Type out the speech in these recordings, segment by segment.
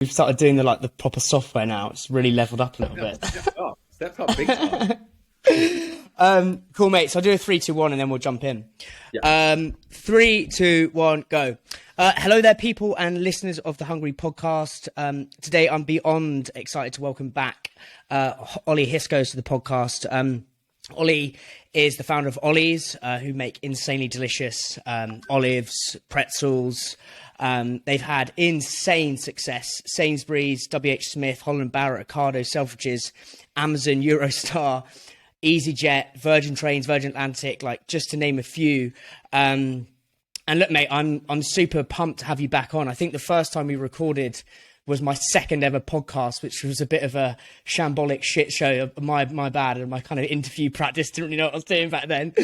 We've started doing the proper software now. It's really leveled up a little bit. Stepped up big time. Cool, mate. So I'll do a 3, 2, 1, and then we'll jump in. Yeah. 3, 2, 1, go. Hello there, people and listeners of the Hungry podcast. Today I'm beyond excited to welcome back Ollie Hiscoes to the podcast. Ollie is the founder of OLLY'S, who make insanely delicious olives, pretzels. They've had insane success. Sainsbury's, WH Smith, Holland Barrett, Ocado, Selfridges, Amazon, Eurostar, EasyJet, Virgin Trains, Virgin Atlantic, like just to name a few. And look, mate, I'm super pumped to have you back on. I think the first time we recorded was my second ever podcast, which was a bit of a shambolic shit show. My bad, and my kind of interview practice didn't really know what I was doing back then.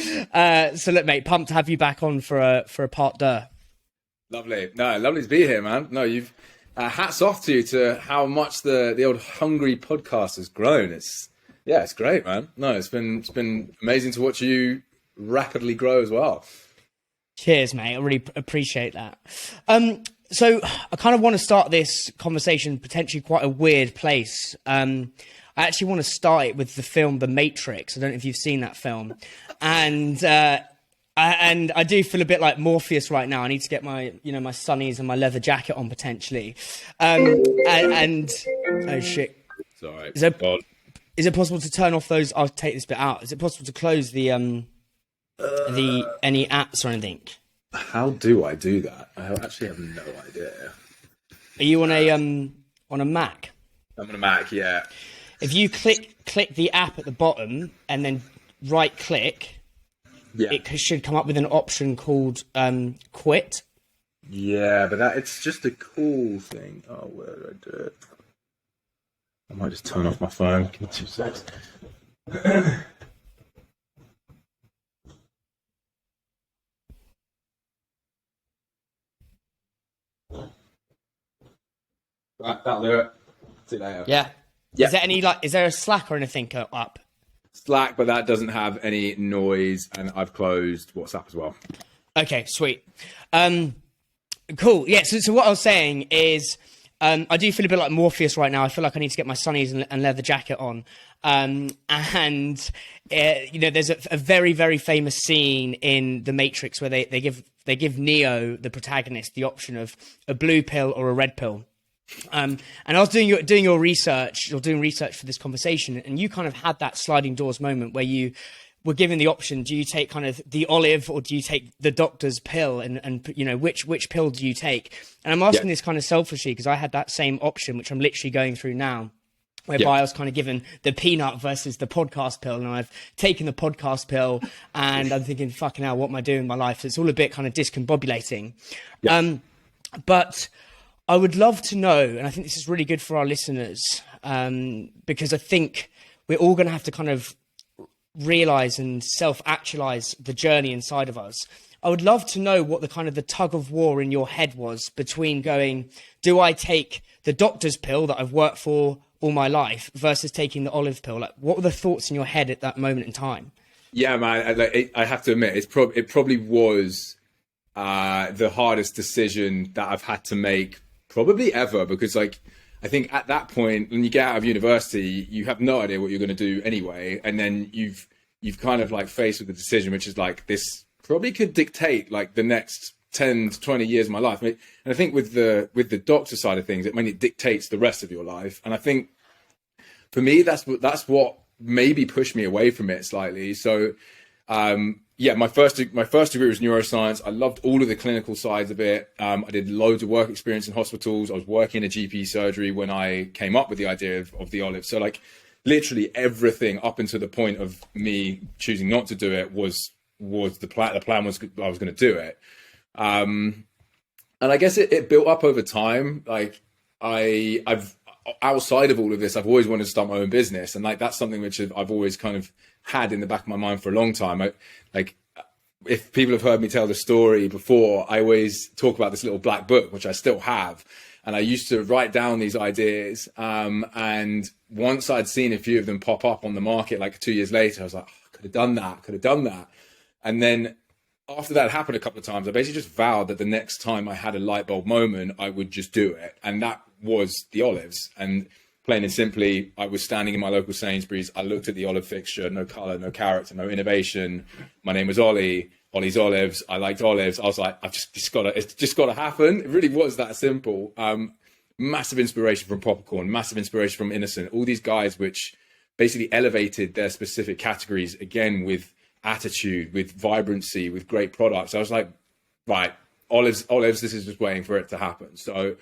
So look, mate, pumped to have you back on for a part deux. Lovely. No, lovely to be here, man. No, you've hats off to you to how much the old Hungry podcast has grown. It's great, man. No, it's been amazing to watch you rapidly grow as well. Cheers, mate. I really appreciate that. So I kind of want to start this conversation potentially quite a weird place. I actually want to start it with the film The Matrix. I don't know if you've seen that film. And I do feel a bit like Morpheus right now. I need to get my sunnies and my leather jacket on potentially. And oh shit. It's all right. Is it possible to turn off those? I'll take this bit out. Is it possible to close the any apps or anything? How do I do that? I actually have no idea. Are you on a Mac? I'm on a Mac, yeah. If you click the app at the bottom and then right click, it should come up with an option called quit. Yeah, but it's just a cool thing. Oh, where did I do it? I might just turn off my phone. Give me 2 seconds. Right, that'll do it. See you later. Yeah. Is there a Slack or anything up? Slack, but that doesn't have any noise, and I've closed WhatsApp as well. Okay, sweet. Cool. Yeah. So what I was saying is, I do feel a bit like Morpheus right now. I feel like I need to get my sunnies and leather jacket on. There's a very, very famous scene in The Matrix where they give Neo, the protagonist, the option of a blue pill or a red pill. And I was doing your research, or doing research for this conversation, and you kind of had that sliding doors moment where you were given the option: do you take kind of the olive, or do you take the doctor's pill? And which pill do you take? And I'm asking this kind of selfishly because I had that same option, which I'm literally going through now, whereby I was kind of given the peanut versus the podcast pill, and I've taken the podcast pill, and I'm thinking, fucking hell, what am I doing in my life? So it's all a bit kind of discombobulating. But I would love to know, and I think this is really good for our listeners, because I think we're all going to have to kind of realize and self-actualize the journey inside of us. I would love to know what the tug of war in your head was between going, do I take the doctor's pill that I've worked for all my life versus taking the olive pill? Like, what were the thoughts in your head at that moment in time? Yeah, man, I have to admit, it probably was the hardest decision that I've had to make probably ever, because I think at that point, when you get out of university, you have no idea what you're going to do anyway, and then you've kind of faced with the decision, which is this probably could dictate the next 10 to 20 years of my life. And I think with the doctor side of things, it dictates the rest of your life. And I think for me, that's what maybe pushed me away from it slightly. So my first degree was neuroscience. I loved all of the clinical sides of it. I did loads of work experience in hospitals. I was working in a GP surgery when I came up with the idea of the olive. So literally everything up until the point of me choosing not to do it was the plan. The plan was I was going to do it. And I guess it built up over time. I've outside of all of this, I've always wanted to start my own business. And that's something which I've always kind of had in the back of my mind for a long time. If people have heard me tell the story before, I always talk about this little black book, which I still have. And I used to write down these ideas. And once I'd seen a few of them pop up on the market, 2 years later, I was like, oh, could have done that. And then after that happened a couple of times, I basically just vowed that the next time I had a light bulb moment, I would just do it. And that was the olives. And plain and simply, I was standing in my local Sainsbury's. I looked at the olive fixture, no color, no character, no innovation. My name was Ollie, Ollie's Olives. I liked olives. I was like, it's just got to happen. It really was that simple. Massive inspiration from Popcorn, massive inspiration from Innocent. All these guys which basically elevated their specific categories, again, with attitude, with vibrancy, with great products. I was like, right, olives, this is just waiting for it to happen. So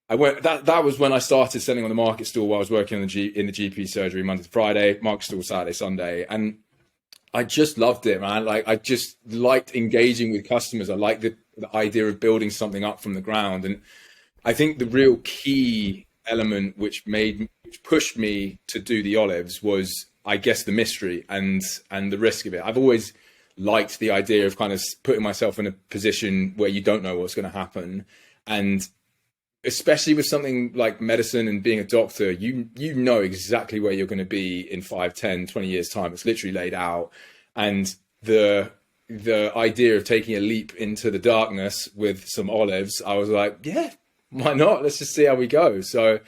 I went, that was when I started selling on the market stall while I was working in the GP surgery Monday to Friday, market stall Saturday, Sunday. And I just loved it, man. Like, I just liked engaging with customers. I liked the idea of building something up from the ground. And I think the real key element which pushed me to do the olives was, I guess, the mystery and the risk of it. I've always liked the idea of kind of putting myself in a position where you don't know what's going to happen. And especially with something like medicine and being a doctor, you know exactly where you're going to be in 5, 10, 20 years time. It's literally laid out. And the idea of taking a leap into the darkness with some olives, I was like, yeah, why not? Let's just see how we go. So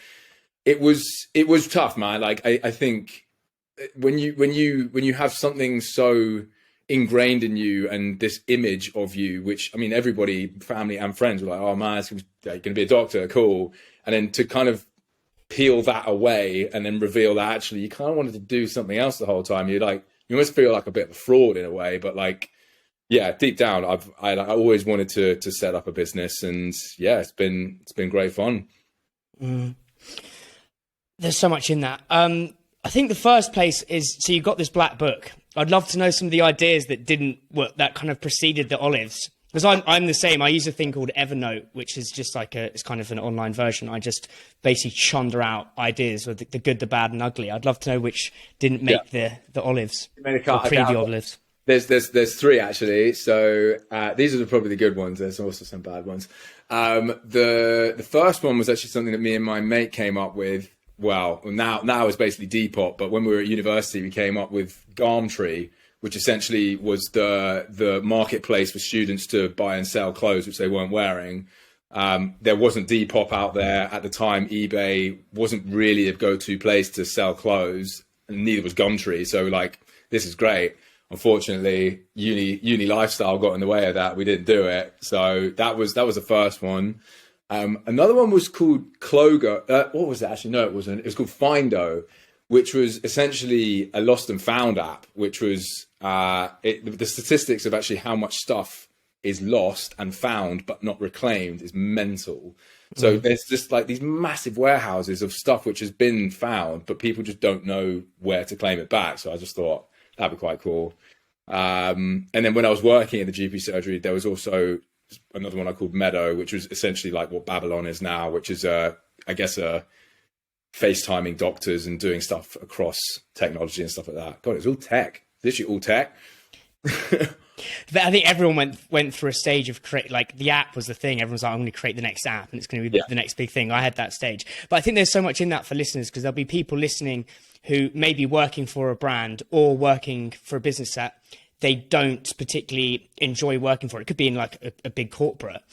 it was tough, man. Like, I think when you have something so ingrained in you and this image of you, which, I mean, everybody, family and friends were like, oh man, it's going to be a doctor, cool. And then to kind of peel that away and then reveal that actually you kind of wanted to do something else the whole time. You almost feel like a bit of a fraud in a way, but like, yeah, deep down, I always wanted to set up a business, and yeah, it's been great fun. There's so much in that. I think the first place is, so you got this black book. I'd love to know some of the ideas that didn't work, that kind of preceded the olives. Because I'm the same. I use a thing called Evernote, which is just like it's kind of an online version. I just basically chunder out ideas with the good, the bad, and ugly. I'd love to know which didn't make the olives, or pre the olives. There's 3 actually. So these are probably the good ones. There's also some bad ones. The first one was actually something that me and my mate came up with. Well, now it's basically Depop, but when we were at university, we came up with Garmtree, which essentially was the marketplace for students to buy and sell clothes which they weren't wearing. There wasn't Depop out there at the time. eBay wasn't really a go-to place to sell clothes, and neither was Gumtree. So like, this is great. Unfortunately, uni lifestyle got in the way of that. We didn't do it. So that was the first one. Another one was called Clogo. What was it actually? No, it wasn't. It was called Findo, which was essentially a lost and found app, which was the statistics of actually how much stuff is lost and found but not reclaimed is mental. So there's just like these massive warehouses of stuff which has been found, but people just don't know where to claim it back. So I just thought that'd be quite cool. And then when I was working in the GP surgery, there was also another one I called Meadow, which was essentially like what Babylon is now, which is I guess FaceTiming doctors and doing stuff across technology and stuff like that. God, it's all tech, literally all tech. But I think everyone went through a stage of like the app was the thing. Everyone's like, I'm going to create the next app and it's going to be the next big thing. I had that stage, but I think there's so much in that for listeners, because there'll be people listening who may be working for a brand or working for a business that they don't particularly enjoy working for. It could be in like a big corporate,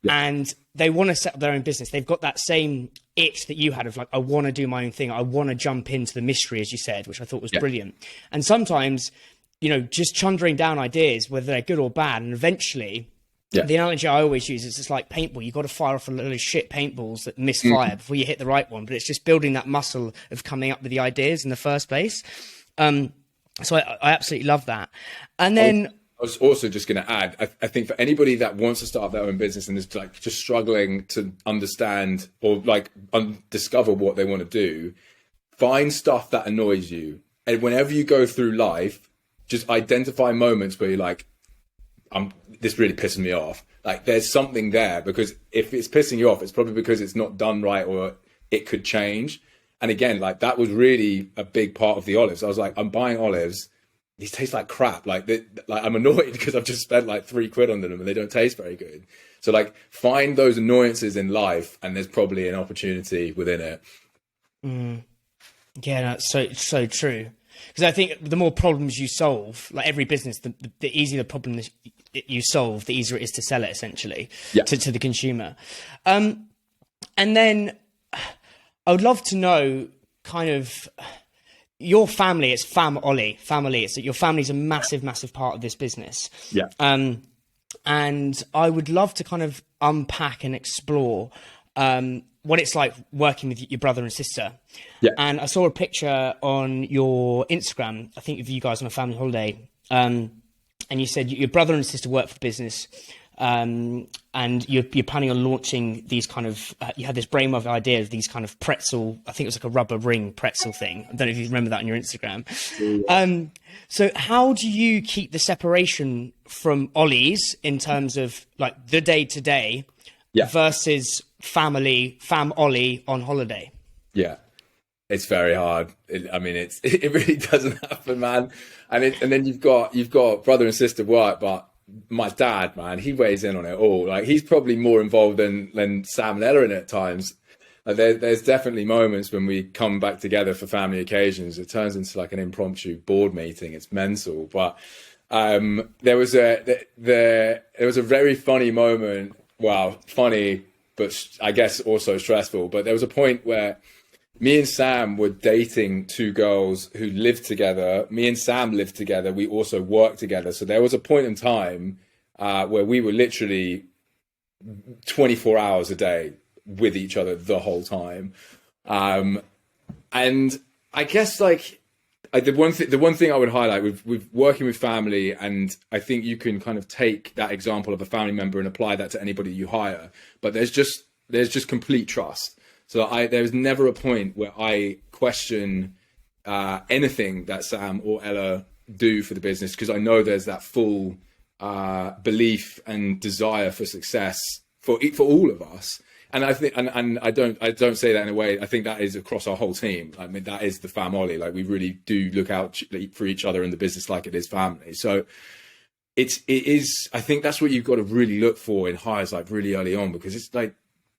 and they want to set up their own business. They've got that same itch that you had of like, I want to do my own thing. I want to jump into the mystery, as you said, which I thought was brilliant. And sometimes, you know, just chundering down ideas, whether they're good or bad, and eventually the analogy I always use is it's like paintball. You've got to fire off a load of shit paintballs that misfire before you hit the right one. But it's just building that muscle of coming up with the ideas in the first place. So I absolutely love that. And then I was also just going to add, I think for anybody that wants to start their own business and is like just struggling to understand or like discover what they want to do, find stuff that annoys you. And whenever you go through life, just identify moments where you're like, this really pissing me off. Like there's something there, because if it's pissing you off, it's probably because it's not done right or it could change. And again, like that was really a big part of the olives. I was like, I'm buying olives. These taste like crap. Like I'm annoyed because I've just spent like £3 on them and they don't taste very good. So like find those annoyances in life and there's probably an opportunity within it. Yeah, that's so true. Because I think the more problems you solve, like every business, the easier the problem you solve, the easier it is to sell it, essentially, to the consumer. And then I would love to know kind of your family. It's family. It's that your family's a massive, massive part of this business. Yeah. And I would love to kind of unpack and explore what it's like working with your brother and sister. Yeah. And I saw a picture on your Instagram, I think of you guys on a family holiday. And you said your brother and sister work for the business. And you're planning on launching these kind of, you had this brainwave idea of these kind of pretzel, I think it was like a rubber ring pretzel thing. I don't know if you remember that on your Instagram. So how do you keep the separation from OLLY'S in terms of like the day to day versus fam Ollie on holiday? Yeah, it's very hard. It really doesn't happen, man. And then you've got brother and sister work, but my dad, man, he weighs in on it all. Like, he's probably more involved than Sam and Ella in it at times. Like, there's definitely moments when we come back together for family occasions. It turns into like an impromptu board meeting. It's mental. But there was a very funny moment. Well, funny, but I guess also stressful. But there was a point where me and Sam were dating two girls who lived together. Me and Sam lived together. We also worked together. So there was a point in time where we were literally 24 hours a day with each other the whole time. And I guess like the one thing I would highlight with working with family, and I think you can kind of take that example of a family member and apply that to anybody you hire, but there's just complete trust. So there's never a point where I question anything that Sam or Ella do for the business, because I know there's that full belief and desire for success for all of us. And I think, and I don't say that in a way. I think that is across our whole team. I mean, that is the family. Like, we really do look out for each other in the business like it is family. So it is. I think that's what you've got to really look for in hires, like really early on, because it's like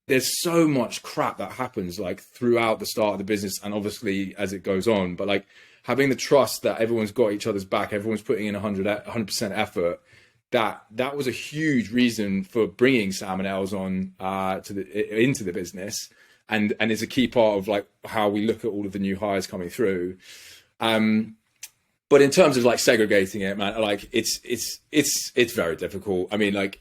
there's so much crap that happens like throughout the start of the business and obviously as it goes on. But like having the trust that everyone's got each other's back, everyone's putting in 100% effort. That was a huge reason for bringing Sam and Els on into the business, and is a key part of like how we look at all of the new hires coming through. But in terms of like segregating it, man, like it's very difficult. I mean, like,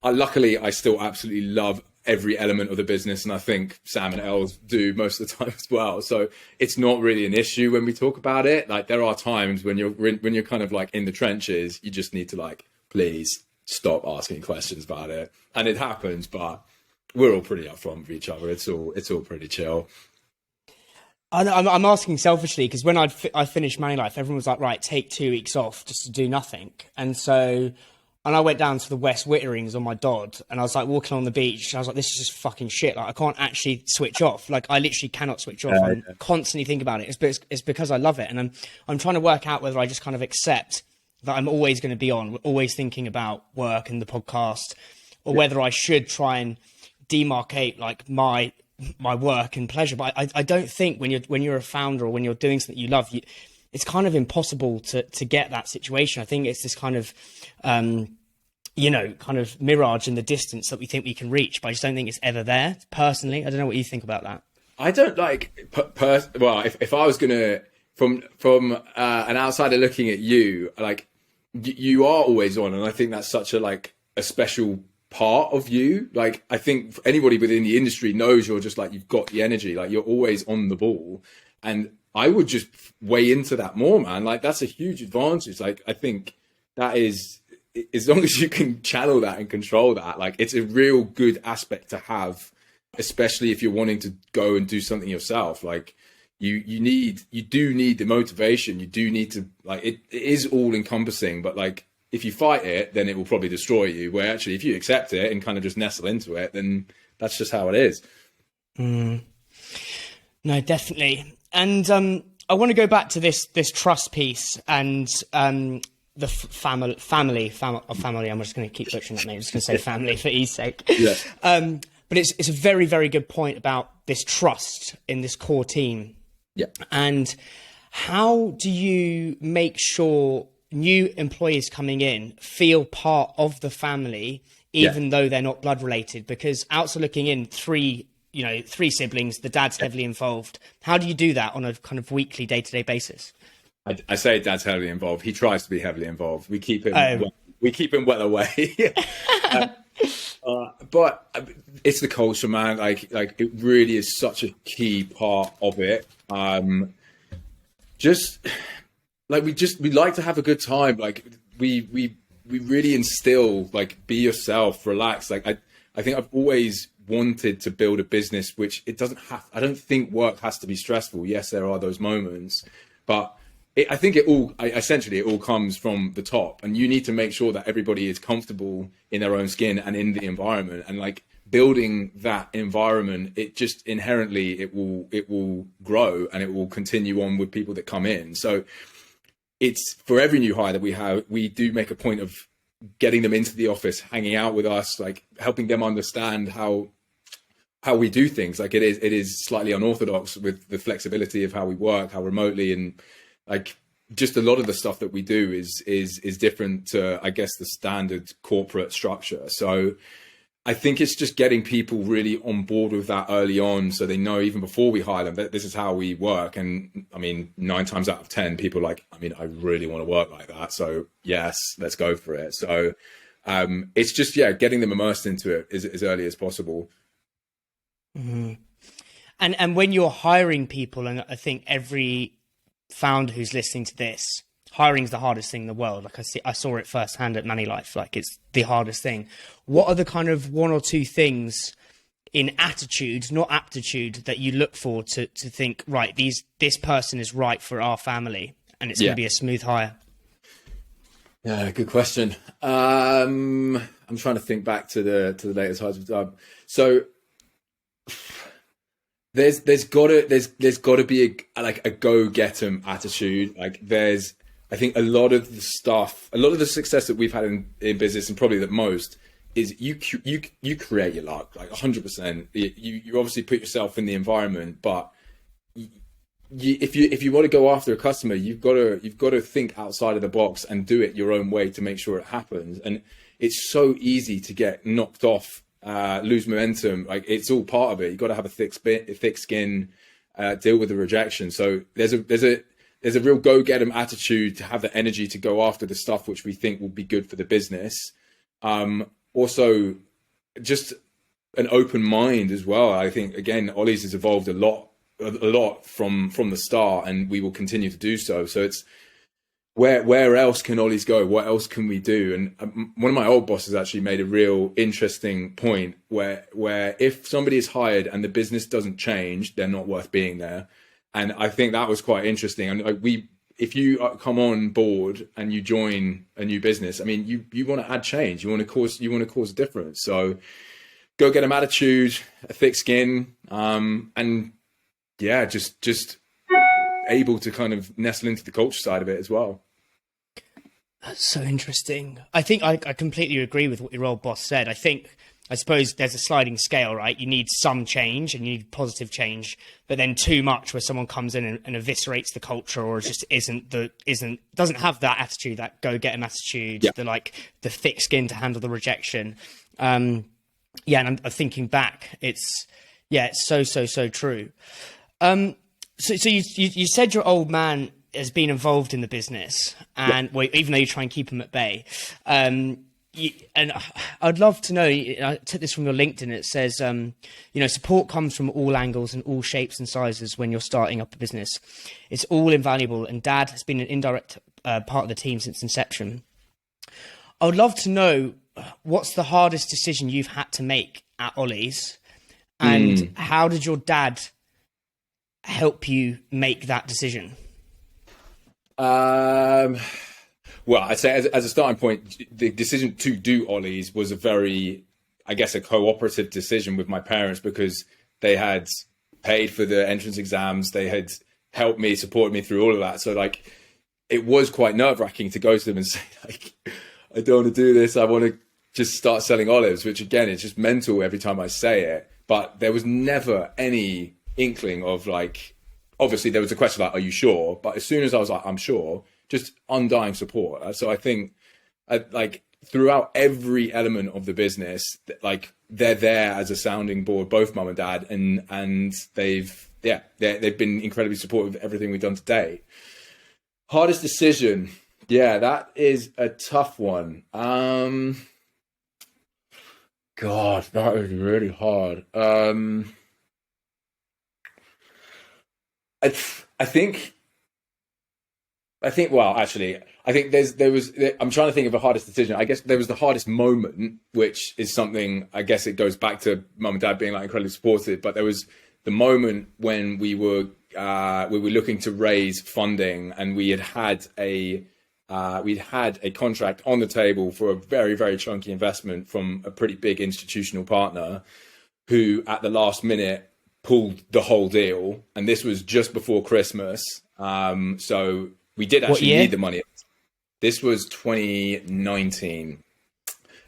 luckily I still absolutely love every element of the business, and I think Sam and Els do most of the time as well. So it's not really an issue when we talk about it. Like, there are times when you're kind of like in the trenches, you just need to like, please stop asking questions about it, and it happens. But we're all pretty upfront with each other. It's all pretty chill. I'm asking selfishly because when I finished Money Life, everyone was like, right, take 2 weeks off just to do nothing, and I went down to the West Witterings on my Dodd, and I was like walking on the beach, and I was like, this is just fucking shit. Like, I can't actually switch off. Like, I literally cannot switch off. I'm constantly thinking about it. It's because I love it. And I'm trying to work out whether I just kind of accept that I'm always going to be on, always thinking about work and the podcast, or whether I should try and demarcate like my work and pleasure. But I don't think when you're a founder or when you're doing something you love, it's kind of impossible to get that situation. I think it's this kind of, kind of mirage in the distance that we think we can reach, but I just don't think it's ever there. Personally, I don't know what you think about that. I don't like, well, if I was gonna, from an outsider looking at you, like, you are always on, and I think that's such a special part of you. Like, I think anybody within the industry knows you're just like, you've got the energy, like you're always on the ball, and I would just weigh into that more, man. Like, that's a huge advantage. Like, I think that is, as long as you can channel that and control that, like, it's a real good aspect to have, especially if you're wanting to go and do something yourself. Like, you do need the motivation. You do need to, like, it is all encompassing, but like, if you fight it, then it will probably destroy you. Where actually, if you accept it and kind of just nestle into it, then that's just how it is. No, definitely. And I want to go back to this trust piece and the family. I'm just going to keep butchering that name. I'm just going to say family for ease sake. Yeah. But it's a very, very good point about this trust in this core team. Yeah. And How do you make sure new employees coming in feel part of the family, even though they're not blood related? Because outside looking in, three siblings, the dad's heavily involved. How do you do that on a kind of weekly, day-to-day basis? I say dad's heavily involved. He tries to be heavily involved. We keep him well away. But it's the culture, man. Like it really is such a key part of it. Just like we like to have a good time. Like we really instill, like, be yourself, relax. Like I think I've always wanted to build a business which it doesn't have. I don't think work has to be stressful. Yes, there are those moments, but I think it all comes from the top, and you need to make sure that everybody is comfortable in their own skin and in the environment. And like building that environment, it just inherently it will grow, and it will continue on with people that come in. So it's for every new hire that we have, we do make a point of getting them into the office, hanging out with us, like helping them understand how we do things. Like it is slightly unorthodox with the flexibility of how we work, how remotely, and like just a lot of the stuff that we do is different to, I guess, the standard corporate structure. So I think it's just getting people really on board with that early on, so they know even before we hire them that this is how we work. And I mean, 9 times out of 10, people are like, I mean, I really want to work like that. So yes, let's go for it. So it's just, getting them immersed into it as early as possible. Mm-hmm. And when you're hiring people, and I think every founder who's listening to this, hiring is the hardest thing in the world. Like I saw it firsthand at Moneylife. Like it's the hardest thing. What are the kind of 1 or 2 things in attitude, not aptitude, that you look for to think, right, this person is right for our family, and it's going to be a smooth hire? Yeah, good question. I'm trying to think back to the latest hires we've done. So there's gotta be a go get 'em attitude. Like I think a lot of the success that we've had in business, and probably the most, is you create your luck, like 100%. You obviously put yourself in the environment, but if you want to go after a customer, you've got to think outside of the box and do it your own way to make sure it happens. And it's so easy to get knocked off, lose momentum. Like it's all part of it. You've got to have a thick skin, deal with the rejection. So there's a real go get 'em attitude, to have the energy to go after the stuff which we think will be good for the business. Also, just an open mind as well. I think, again, OLLY'S has evolved a lot from the start, and we will continue to do so. So it's where else can OLLY'S go? What else can we do? And one of my old bosses actually made a real interesting point where if somebody is hired and the business doesn't change, they're not worth being there. And I think that was quite interesting. And if you come on board and you join a new business, I mean, you want to add change. You want to cause a difference. So go get 'em attitude, a thick skin, and just able to kind of nestle into the culture side of it as well. That's so interesting. I think I completely agree with what your old boss said. I suppose there's a sliding scale, right? You need some change and you need positive change, but then too much where someone comes in and eviscerates the culture, or just doesn't have that attitude, that go get 'em attitude, the thick skin to handle the rejection. And I'm thinking back, it's so true. So you said your old man has been involved in the business, and even though you try and keep him at bay, and I'd love to know, I took this from your LinkedIn, it says, support comes from all angles and all shapes and sizes when you're starting up a business. It's all invaluable, and Dad has been an indirect part of the team since inception. I would love to know, what's the hardest decision you've had to make at OLLY'S, and how did your dad help you make that decision? Well, I'd say as a starting point, the decision to do OLLY'S was a very, I guess, a cooperative decision with my parents, because they had paid for the entrance exams. They had helped me, supported me through all of that. So like, it was quite nerve wracking to go to them and say, like, I don't want to do this. I want to just start selling olives, which again, is just mental every time I say it. But there was never any inkling of like, obviously there was a question like, are you sure? But as soon as I was like, I'm sure, just undying support. So I think like throughout every element of the business, like they're there as a sounding board, both mum and dad, and they've been incredibly supportive of everything we've done today. Hardest decision. Yeah, that is a tough one. God, that is really hard. I think. Well, actually, I think I'm trying to think of the hardest decision. I guess there was the hardest moment, which is something. I guess it goes back to mum and dad being like incredibly supportive. But there was the moment when we were looking to raise funding, and we'd had a contract on the table for a very, very chunky investment from a pretty big institutional partner, who at the last minute pulled the whole deal. And this was just before Christmas, so we did actually need the money. This was 2019,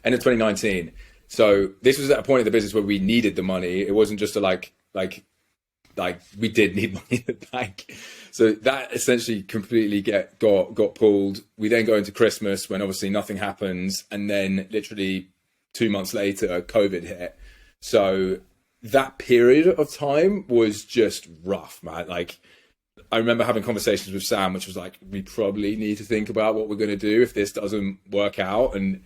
end of 2019. So this was at a point in the business where we needed the money. It wasn't just a like we did need money in the bank. So that essentially completely got pulled. We then go into Christmas when obviously nothing happens. And then literally 2 months later, COVID hit. So that period of time was just rough, man. Like, I remember having conversations with Sam, which was like, we probably need to think about what we're going to do if this doesn't work out. And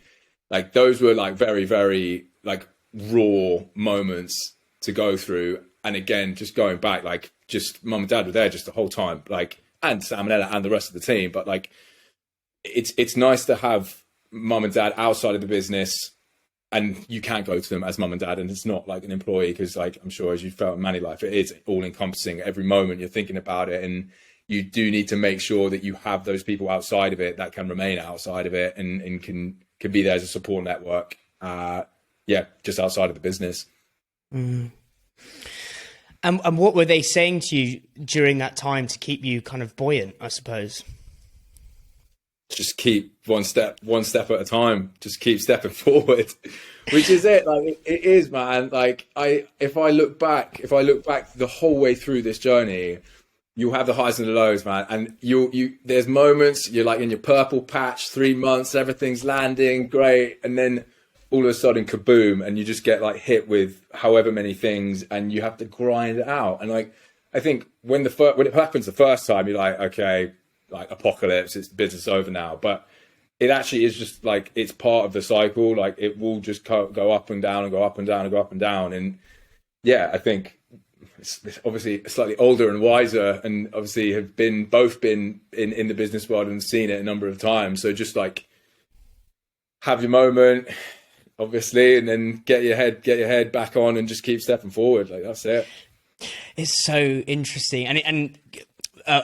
like, those were like very, very like raw moments to go through. And again, just going back, like, just mum and dad were there just the whole time, like, and Sam and Ella and the rest of the team. But like, it's nice to have mum and dad outside of the business, and you can't go to them as mum and dad, and it's not like an employee, because like I'm sure as you felt in Manny life, it is all encompassing. Every moment you're thinking about it, and you do need to make sure that you have those people outside of it that can remain outside of it and can be there as a support network. Just outside of the business. Mm. And what were they saying to you during that time to keep you kind of buoyant, I suppose? Just keep one step at a time. Just keep stepping forward, which is it. Like it is, man. Like if I look back the whole way through this journey, you'll have the highs and the lows, man. And there's moments you're like in your purple patch, 3 months, everything's landing great, and then all of a sudden, kaboom, and you just get like hit with however many things, and you have to grind it out. And like, I think when it happens the first time, you're like, okay, like apocalypse, it's business over now. But it actually is just like, it's part of the cycle. Like it will just go up and down and go up and down and go up and down. And yeah, I think it's obviously slightly older and wiser, and obviously have both been in the business world and seen it a number of times. So just like have your moment, obviously, and then get your head back on and just keep stepping forward. Like that's it. It's so interesting. And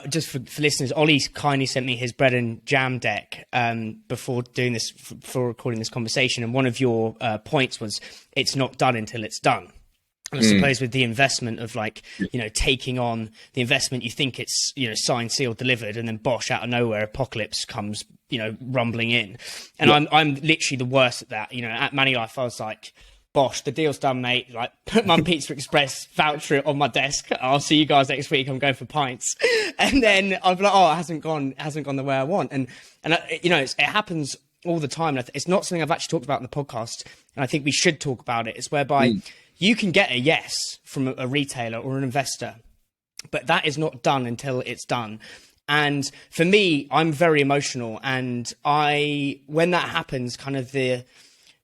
just for listeners, Ollie kindly sent me his bread and jam deck before recording this conversation. And one of your points was, it's not done until it's done. And I suppose with the investment of like, taking on the investment, you think it's, signed, sealed, delivered, and then bosh, out of nowhere, apocalypse comes, rumbling in. And I'm literally the worst at that. At Manny Life, I was like, bosh, the deal's done, mate. Like, put my Pizza Express voucher on my desk. I'll see you guys next week. I'm going for pints. And then I'll be like, oh, it hasn't gone the way I want. And it happens all the time. And it's not something I've actually talked about in the podcast, and I think we should talk about it. It's whereby you can get a yes from a retailer or an investor, but that is not done until it's done. And for me, I'm very emotional, and when that happens, kind of the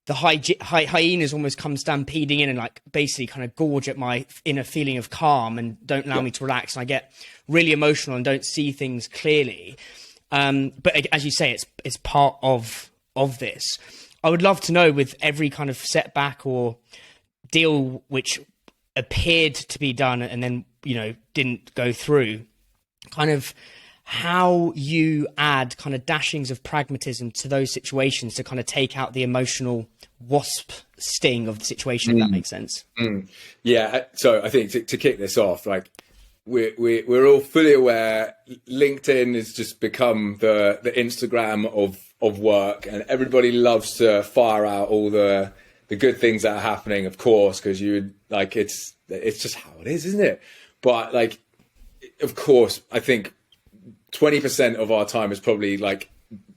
hyenas almost come stampeding in and like basically kind of gorge at my inner feeling of calm and don't allow me to relax. And I get really emotional and don't see things clearly. But as you say, it's part of this. I would love to know, with every kind of setback or deal which appeared to be done and then didn't go through, kind of how you add kind of dashings of pragmatism to those situations to kind of take out the emotional wasp sting of the situation, if that makes sense. Yeah, so I think to kick this off, like we're all fully aware LinkedIn has just become the Instagram of work, and everybody loves to fire out all the good things that are happening, of course, because you would like, it's just how it is, isn't it? But like, of course, I think 20% of our time is probably like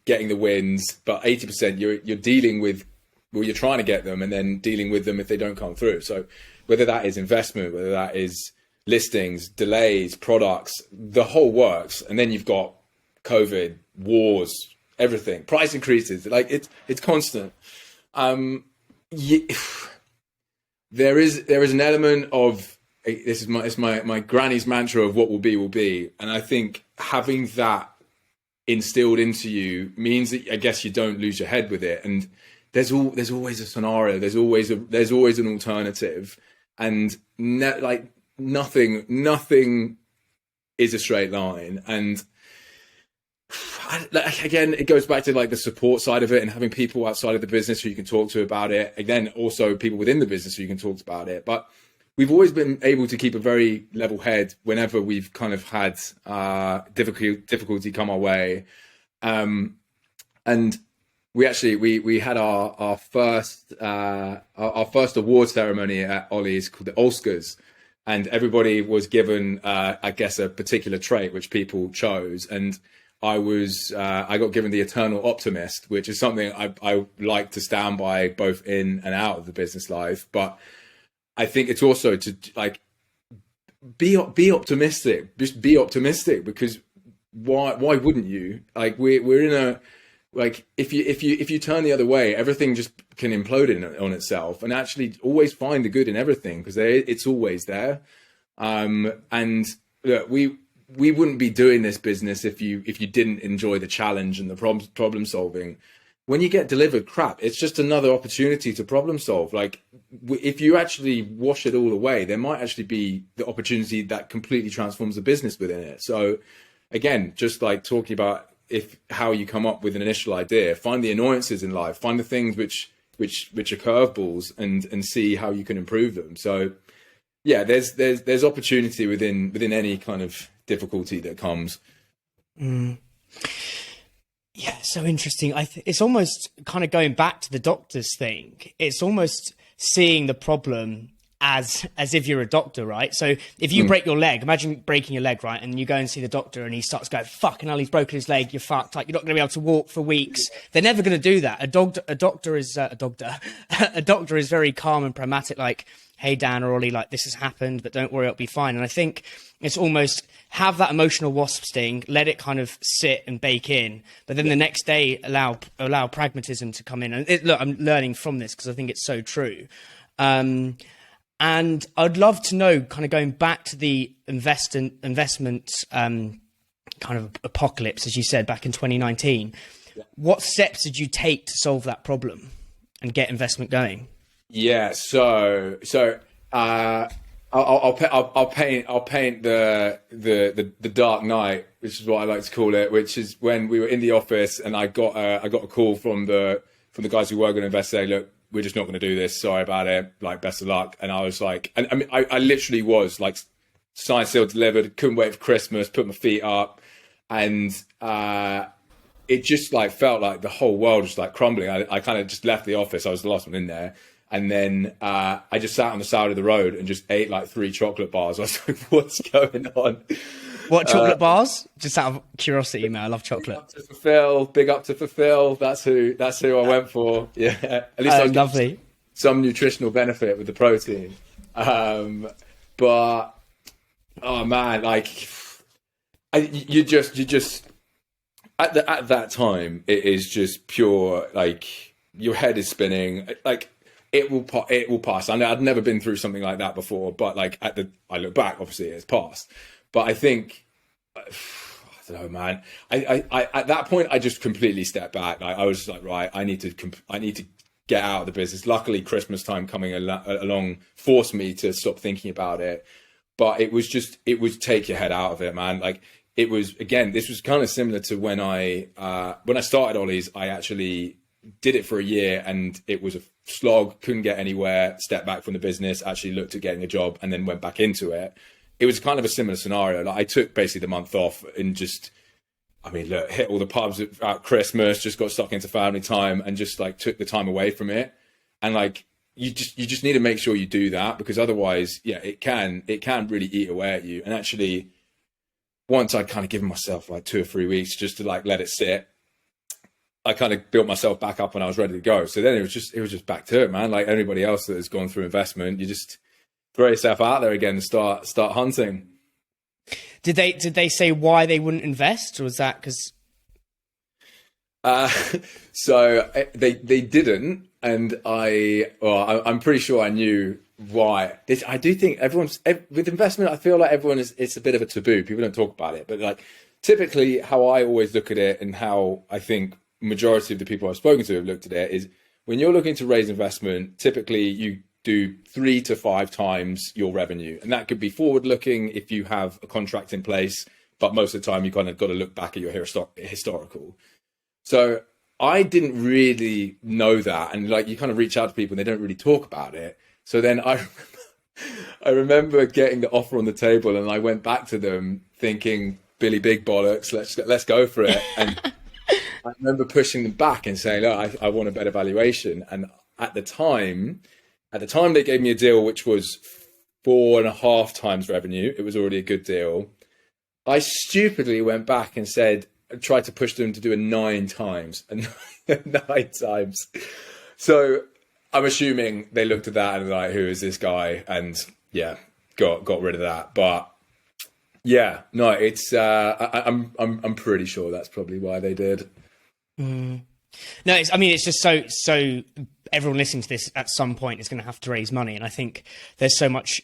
getting the wins, but 80% you're dealing with, well, you're trying to get them and then dealing with them if they don't come through. So whether that is investment, whether that is listings, delays, products, the whole works. And then you've got COVID, wars, everything, price increases, like it's constant. There is an element of, this is my granny's mantra of what will be, and I think having that instilled into you means that I guess you don't lose your head with it. And there's always a scenario, there's always an alternative, and nothing is a straight line. And again, it goes back to like the support side of it and having people outside of the business who you can talk to about it. Again, also people within the business who you can talk about it. But we've always been able to keep a very level head whenever we've kind of had difficulty come our way. And we had our first award ceremony at OLLY'S called the OLLY'S, and everybody was given I guess a particular trait which people chose, and I got given the eternal optimist, which is something I like to stand by both in and out of the business life. But I think it's also to like be optimistic. Just be optimistic, because why wouldn't you? Like we're in a, like if you turn the other way, everything just can implode on itself. And actually always find the good in everything, because it's always there. And look, we wouldn't be doing this business if you didn't enjoy the challenge and the problem solving. When you get delivered crap, it's just another opportunity to problem solve. Like if you actually wash it all away, there might actually be the opportunity that completely transforms the business within it. So again, just like talking about how you come up with an initial idea, find the annoyances in life, find the things which are curveballs, and see how you can improve them. So yeah, there's opportunity within any kind of difficulty that comes. Yeah, so interesting. It's almost kind of going back to the doctor's thing. It's almost seeing the problem as if you're a doctor, right? So if you break your leg, imagine breaking your leg, right? And you go and see the doctor and he starts going, fucking hell, he's broken his leg, you're fucked, like you're not going to be able to walk for weeks. They're never going to do that. A doctor is very calm and pragmatic, like, hey, Dan or Ollie, like this has happened, but don't worry, it'll be fine. And I think it's almost have that emotional wasp sting, let it kind of sit and bake in, but then the next day allow pragmatism to come in. And look, I'm learning from this because I think it's so true. And I'd love to know, kind of going back to the investment kind of apocalypse, as you said, back in 2019, what steps did you take to solve that problem and get investment going? Yeah, so I'll paint the dark night, which is what I like to call it, which is when we were in the office and I got a call from the guys who were going to invest, saying, look, we're just not going to do this. Sorry about it. Like, best of luck. And I was like, and I mean, I literally was like, signed, sealed, delivered. Couldn't wait for Christmas. Put my feet up, and it just like felt like the whole world was like crumbling. I kind of just left the office. I was the last one in there. And then I just sat on the side of the road and just ate like 3 chocolate bars. I was like, what's going on? What chocolate bars? Just out of curiosity, man. I love chocolate. Big up to Fulfill. That's who I went for. Yeah. At least I was lovely. Some nutritional benefit with the protein. But oh man, like you just at that time, it is just pure, like your head is spinning. Like it will pass. I know I'd never been through something like that before, but like I look back, obviously it's passed. But I think, I don't know, man. I at that point I just completely stepped back. I was just like, right, I need to get out of the business. Luckily, Christmas time coming along forced me to stop thinking about it. But it was take your head out of it, man. Like it was, again, this was kind of similar to when I started OLLY'S. I actually did it for a year and it was a slog, couldn't get anywhere, stepped back from the business, actually looked at getting a job and then went back into it. It was kind of a similar scenario. Like I took basically the month off and just, I mean, look, hit all the pubs at Christmas, just got stuck into family time and just like took the time away from it. And like, you just need to make sure you do that, because otherwise, yeah, it can really eat away at you. And actually, once I'd kind of given myself like 2 or 3 weeks just to like let it sit, I kind of built myself back up and I was ready to go. So then it was just back to it, man. Like anybody else that has gone through investment, you just throw yourself out there again and start hunting. Did they say why they wouldn't invest, or was that because? So they didn't, and I'm pretty sure I knew why. I do think with investment, I feel like it's a bit of a taboo. People don't talk about it, but like typically how I always look at it and how I think majority of the people I've spoken to have looked at it is when you're looking to raise investment, typically you do 3 to 5 times your revenue. And that could be forward looking if you have a contract in place, but most of the time you kind of got to look back at your historical. So I didn't really know that. And like you kind of reach out to people and they don't really talk about it. So then I remember getting the offer on the table and I went back to them thinking, Billy Big Bollocks, let's go for it. And I remember pushing them back and saying, look, I want a better valuation. And at the time they gave me a deal which was 4.5 times revenue. It was already a good deal. I stupidly went back and tried to push them to do a 9 times. 9 times. So I'm assuming they looked at that and like, who is this guy? And yeah, got rid of that. But yeah, no, it's I'm pretty sure that's probably why they did. No, it's just so everyone listening to this at some point is going to have to raise money. And I think there's so much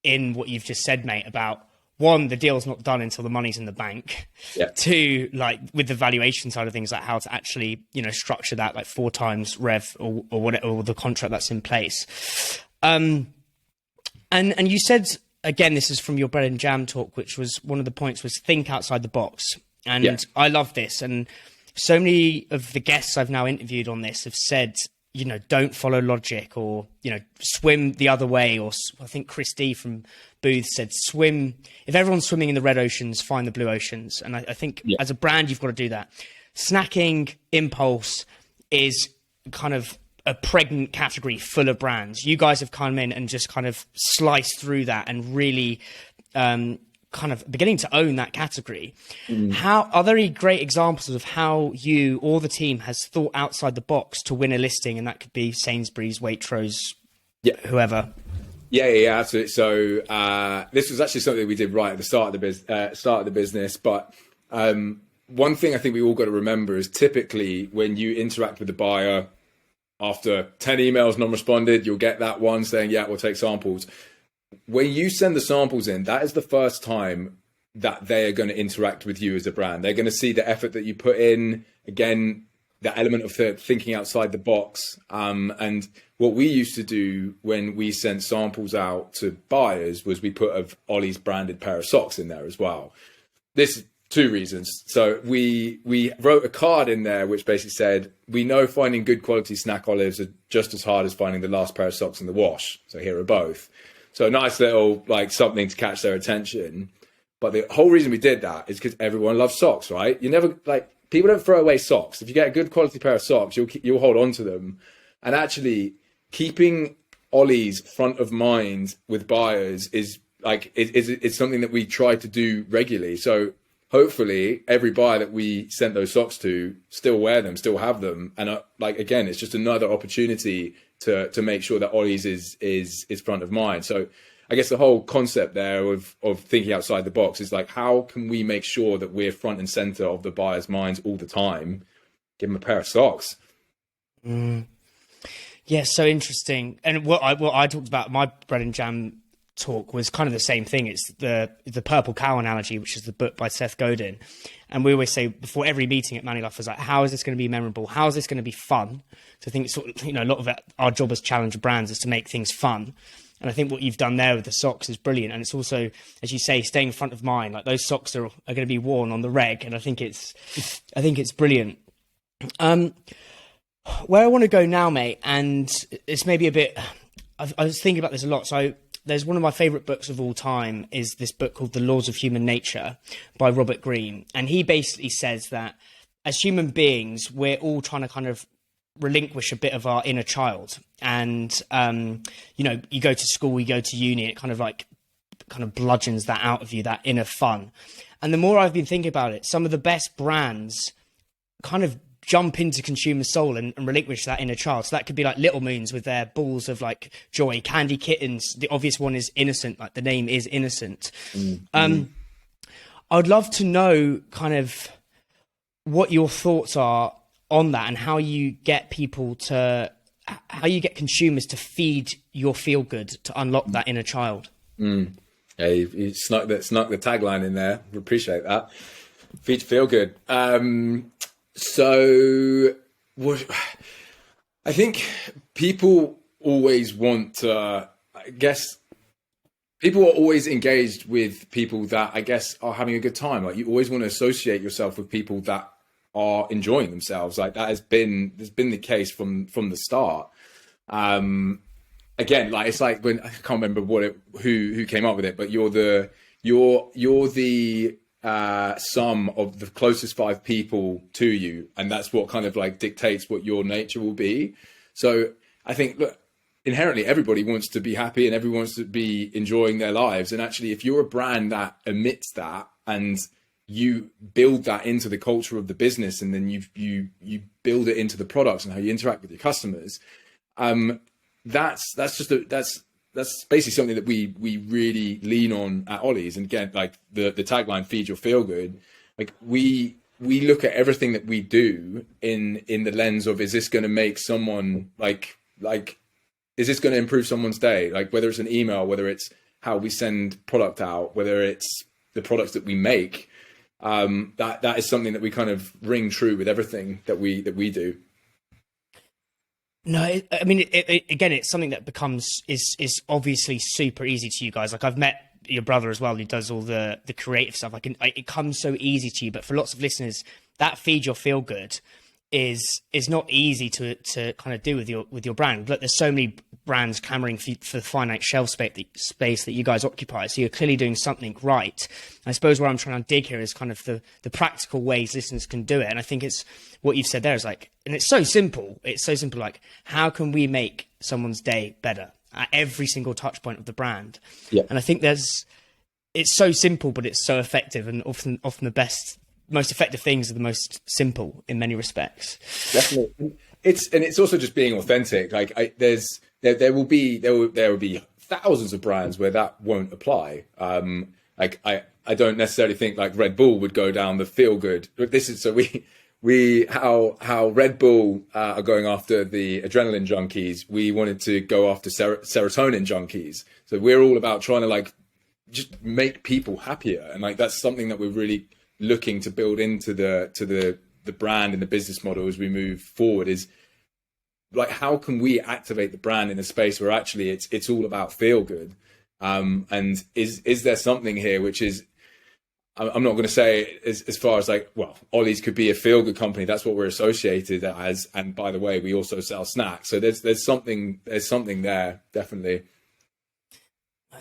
in what you've just said, mate, about 1, the deal's not done until the money's in the bank. Yeah. 2, like with the valuation side of things, like how to actually, structure that like 4 times rev or whatever, or the contract that's in place. And you said, again, this is from your bread and jam talk, which was one of the points was think outside the box. And yeah. I love this. And so many of the guests I've now interviewed on this have said, don't follow logic or, swim the other way. Or I think Chris D from Booth said, swim. If everyone's swimming in the red oceans, find the blue oceans. And I think as a brand, you've got to do that. Snacking impulse is kind of a pregnant category full of brands. You guys have come in and just kind of sliced through that and really kind of beginning to own that category. How are there any great examples of how you or the team has thought outside the box to win a listing? And that could be Sainsbury's, Waitrose, whoever. Yeah, absolutely. So this was actually something we did right at the start of the business. But one thing I think we all got to remember is typically when you interact with the buyer, after 10 emails non-responded, you'll get that one saying, yeah, we'll take samples. When you send the samples in, that is the first time that they are going to interact with you as a brand. They're going to see the effort that you put in. Again, the element of thinking outside the box. And what we used to do when we sent samples out to buyers was we put an OLLY'S branded pair of socks in there as well. This 2 reasons. So we wrote a card in there which basically said, we know finding good quality snack olives are just as hard as finding the last pair of socks in the wash. So here are both. So a nice little like something to catch their attention. But the whole reason we did that is because everyone loves socks, right? You never people don't throw away socks. If you get a good quality pair of socks, you'll hold on to them. And actually keeping OLLY'S front of mind with buyers is it's something that we try to do regularly. So hopefully every buyer that we sent those socks to still wear them, still have them. And again, it's just another opportunity to make sure that OLLY'S is front of mind. So I guess the whole concept there of thinking outside the box is like, how can we make sure that we're front and center of the buyer's minds all the time? Give them a pair of socks. Yeah, so interesting. And what I talked about, my bread and jam talk was kind of the same thing. It's the purple cow analogy, which is the book by Seth Godin. And we always say before every meeting at Manilife is like, how is this going to be memorable? How is this going to be fun? So I think it's sort of, a lot of our job as challenger brands is to make things fun. And I think what you've done there with the socks is brilliant. And it's also, as you say, staying front of mind. Like those socks are going to be worn on the reg. And I think it's brilliant. Where I want to go now, mate, and it's maybe a bit, I was thinking about this a lot. So there's one of my favorite books of all time is this book called The Laws of Human Nature by Robert Greene. And he basically says that as human beings, we're all trying to kind of relinquish a bit of our inner child. And, you go to school, you go to uni, it kind of like kind of bludgeons that out of you, that inner fun. And the more I've been thinking about it, some of the best brands kind of jump into consumer soul and relinquish that inner child. So that could be like Little Moons with their balls of like joy, Candy Kittens. The obvious one is Innocent, like the name is Innocent. I'd love to know kind of what your thoughts are on that, and how you get consumers to feed your feel good, to unlock that inner child. Yeah, you snuck the tagline in there. We appreciate that. Feed feel good. So I think people always want to, people are always engaged with people that I guess are having a good time. Like, you always want to associate yourself with people that are enjoying themselves. Like, has been the case from the start. Again, like, it's like when, I can't remember who came up with it, but you're the sum of the closest 5 people to you, and that's what kind of like dictates what your nature will be. So I think, look, inherently everybody wants to be happy and everyone wants to be enjoying their lives. And actually, if you're a brand that emits that and you build that into the culture of the business, and then you build it into the products and how you interact with your customers, that's basically something that we really lean on at Ollys. And again, like the tagline, feed your feel good. Like, we look at everything that we do in the lens of, is this going to make someone like is this going to improve someone's day? Like, whether it's an email, whether it's how we send product out, whether it's the products that we make, that is something that we kind of ring true with everything that we do. No, I mean, again, it's something that is obviously super easy to you guys. Like, I've met your brother as well, who does all the creative stuff. It comes so easy to you, but for lots of listeners, that feed your feel good is not easy to kind of do with your brand. Look, there's so many brands clamoring for the finite shelf space that you guys occupy. So you're clearly doing something right. I suppose where I'm trying to dig here is kind of the practical ways listeners can do it. And I think it's what you've said there is like, and it's so simple. It's so simple. Like, how can we make someone's day better at every single touch point of the brand? Yeah. And I think it's so simple, but it's so effective, and often the most effective things are the most simple in many respects. Definitely. It's also just being authentic. Like, there will be thousands of brands where that won't apply. Like, I don't necessarily think like Red Bull would go down the feel good. This is, so how Red Bull are going after the adrenaline junkies. We wanted to go after serotonin junkies. So we're all about trying to like just make people happier, and like that's something that we're really looking to build into the brand and the business model as we move forward. Is like, how can we activate the brand in a space where actually it's all about feel good? And is there something here which is, I'm not going to say as far as like, well, Ollys could be a feel good company. That's what we're associated as. And by the way, we also sell snacks. So there's something there, definitely.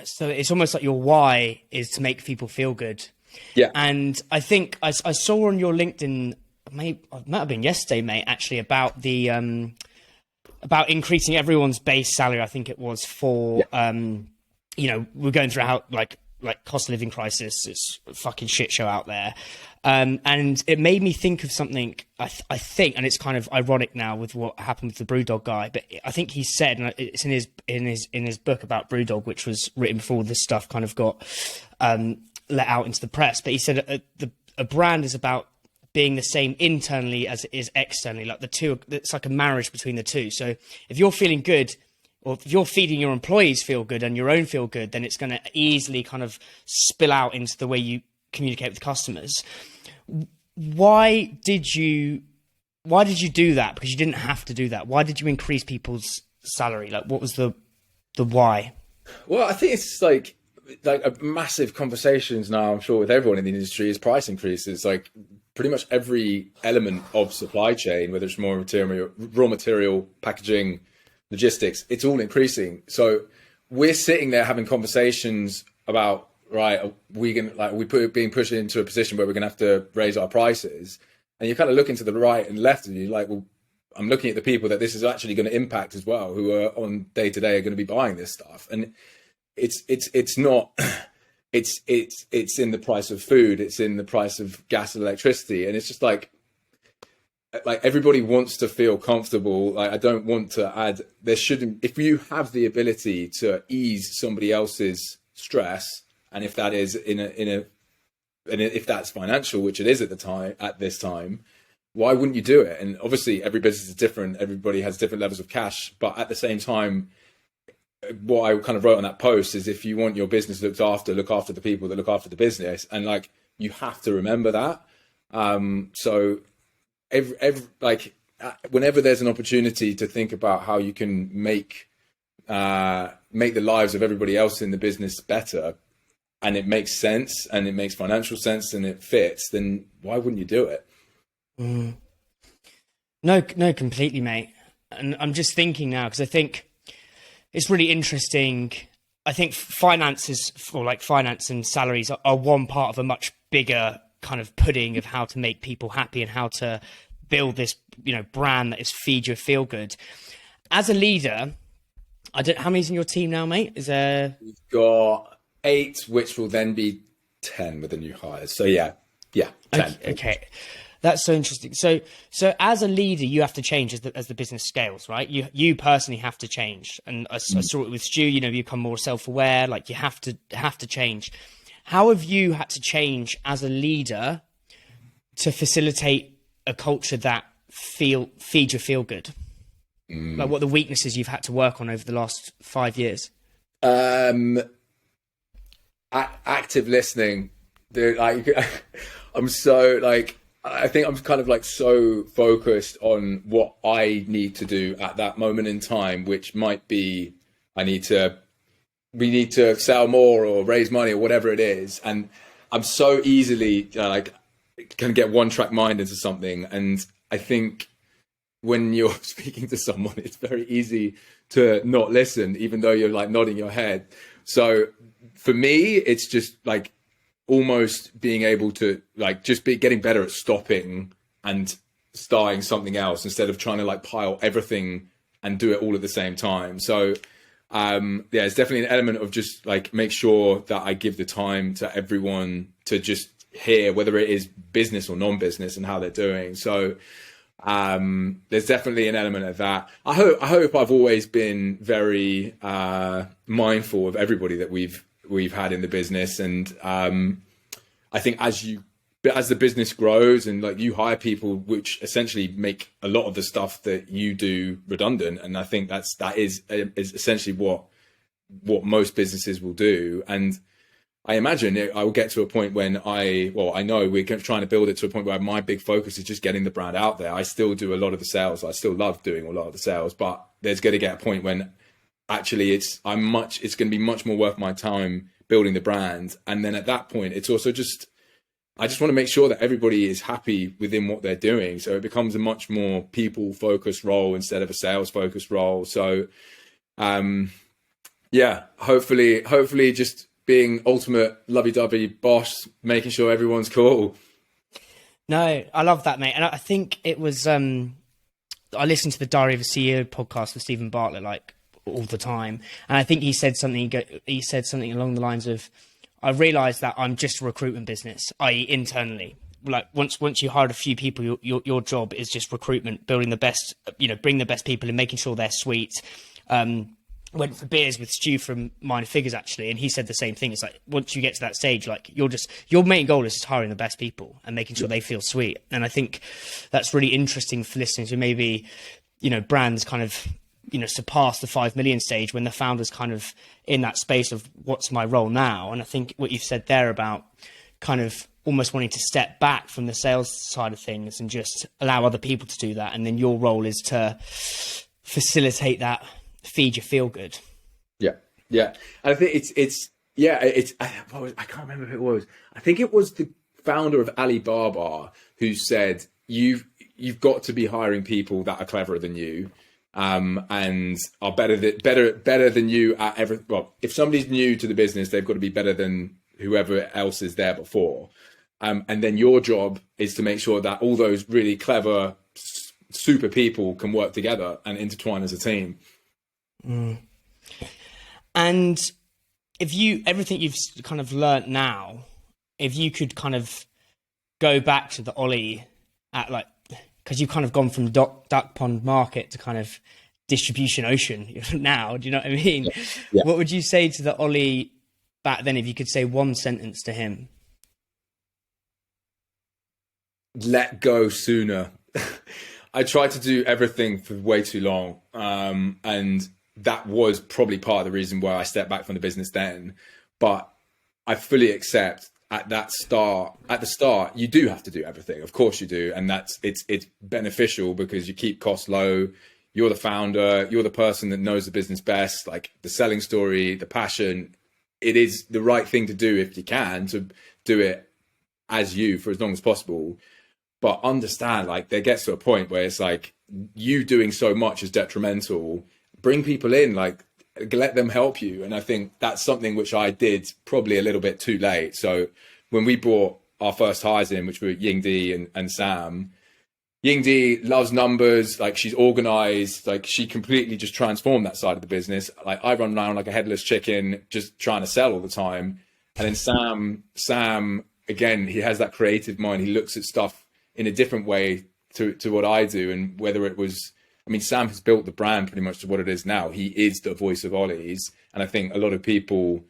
So it's almost like your why is to make people feel good. Yeah. And I think I saw on your LinkedIn, it might have been yesterday, mate, actually, about the about increasing everyone's base salary. I think it was for we're going through how like cost of living crisis. It's a fucking shit show out there. And it made me think of something, I think, and it's kind of ironic now with what happened with the Brewdog guy, but I think he said, and it's in his book about Brewdog, which was written before this stuff kind of got let out into the press. But he said a brand is about being the same internally as it is externally. Like the two, it's like a marriage between the two. So if you're feeling good, or if you're feeding your employees feel good and your own feel good, then it's going to easily kind of spill out into the way you communicate with customers. Why did you do that? Because you didn't have to do that. Why did you increase people's salary? Like, what was the why? Well, I think it's like a massive conversations now, I'm sure, with everyone in the industry, is price increases. Like, pretty much every element of supply chain, whether it's raw material, packaging, logistics, it's all increasing. So we're sitting there having conversations about, right, being pushed into a position where we're going to have to raise our prices. And you're kind of looking to the right and left, and you're like, well, I'm looking at the people that this is actually going to impact as well, who are on day to day are going to be buying this stuff. And it's not, it's in the price of food, it's in the price of gas and electricity, and it's just like everybody wants to feel comfortable. Like, I don't want to add, there shouldn't, if you have the ability to ease somebody else's stress, and if that is if that's financial, which it is at this time, why wouldn't you do it? And obviously every business is different, everybody has different levels of cash, but at the same time, what I kind of wrote on that post is, if you want your business looked after, look after the people that look after the business. And like, you have to remember that. So whenever there's an opportunity to think about how you can make the lives of everybody else in the business better, and it makes sense and it makes financial sense and it fits, then why wouldn't you do it? No, completely, mate. And I'm just thinking now, because I think it's really interesting. I think finance and salaries are one part of a much bigger kind of pudding of how to make people happy and how to build this, brand that is feed your feel good. As a leader, how many's in your team now, mate? We've got 8, which will then be 10 with the new hires. So yeah, 10. Okay. That's so interesting. So as a leader, you have to change as the business scales, right? You personally have to change. And I saw it with Stu, you become more self-aware, like you have to change. How have you had to change as a leader to facilitate a culture that feed your feel good? Like, what are the weaknesses you've had to work on over the last 5 years? Active listening. Dude, I'm so I think I'm kind of so focused on what I need to do at that moment in time, which might be we need to sell more or raise money or whatever it is. And I'm so easily can get one track mind into something. And I think when you're speaking to someone, it's very easy to not listen, even though you're nodding your head. So for me, it's just almost being able to getting better at stopping and starting something else instead of trying to pile everything and do it all at the same time. So it's definitely an element of just make sure that I give the time to everyone to just hear whether it is business or non-business and how they're doing. So there's definitely an element of that. I hope I've always been very mindful of everybody that we've had in the business, and I think as the business grows and you hire people, which essentially make a lot of the stuff that you do redundant, and I think that is essentially what most businesses will do. And I imagine I will get to a point when I know we're trying to build it to a point where my big focus is just getting the brand out there. I still do a lot of the sales. I still love doing a lot of the sales, but there's going to get a point when actually it's going to be much more worth my time building the brand. And then at that point, it's also I just want to make sure that everybody is happy within what they're doing. So it becomes a much more people focused role instead of a sales focused role. So, hopefully just being ultimate lovey-dovey boss, making sure everyone's cool. No, I love that, mate. And I think it was, I listened to the Diary of a CEO podcast with Stephen Bartlett, all the time. And I think he said something along the lines of, I realized that I'm just a recruitment business, i.e. internally. Once you hired a few people, your job is just recruitment, building the best, bring the best people and making sure they're sweet. Went for beers with Stu from Minor Figures, actually, and he said the same thing. It's once you get to that stage, your main goal is just hiring the best people and making sure they feel sweet. And I think that's really interesting for listeners who maybe, brands kind of, surpass the 5 million stage when the founder's kind of in that space of what's my role now. And I think what you've said there about kind of almost wanting to step back from the sales side of things and just allow other people to do that. And then your role is to facilitate that, feed your feel good. Yeah. And I think I can't remember who it was. I think it was the founder of Alibaba who said, you've got to be hiring people that are cleverer than you. And are better than you at everything. Well, if somebody's new to the business, they've got to be better than whoever else is there before. And then your job is to make sure that all those really clever, super people can work together and intertwine as a team. And if you, everything you've kind of learnt now, if you could kind of go back to the Ollie at like, because you've kind of gone from duck pond market to kind of distribution ocean now, do you know what I mean? Yeah. What would you say to the Ollie back then if you could say one sentence to him? Let go sooner. I tried to do everything for way too long. And that was probably part of the reason why I stepped back from the business then. But I fully accept at the start, you do have to do everything. Of course you do. And it's beneficial because you keep costs low. You're the founder, you're the person that knows the business best, like the selling story, the passion. It is the right thing to do if you can, to do it as you for as long as possible. But understand, like, there gets to a point where it's like you doing so much is detrimental. Bring people in, like, let them help you. And I think that's something which I did probably a little bit too late. So when we brought our first hires in, which were Yingdi and Sam, Yingdi loves numbers, like, she's organized, like, she completely just transformed that side of the business. Like, I run around like a headless chicken, just trying to sell all the time. And then Sam, again, he has that creative mind. He looks at stuff in a different way to what I do. And whether it was, I mean, Sam has built the brand pretty much to what it is now. He is the voice of OLLY'S. And I think a lot of people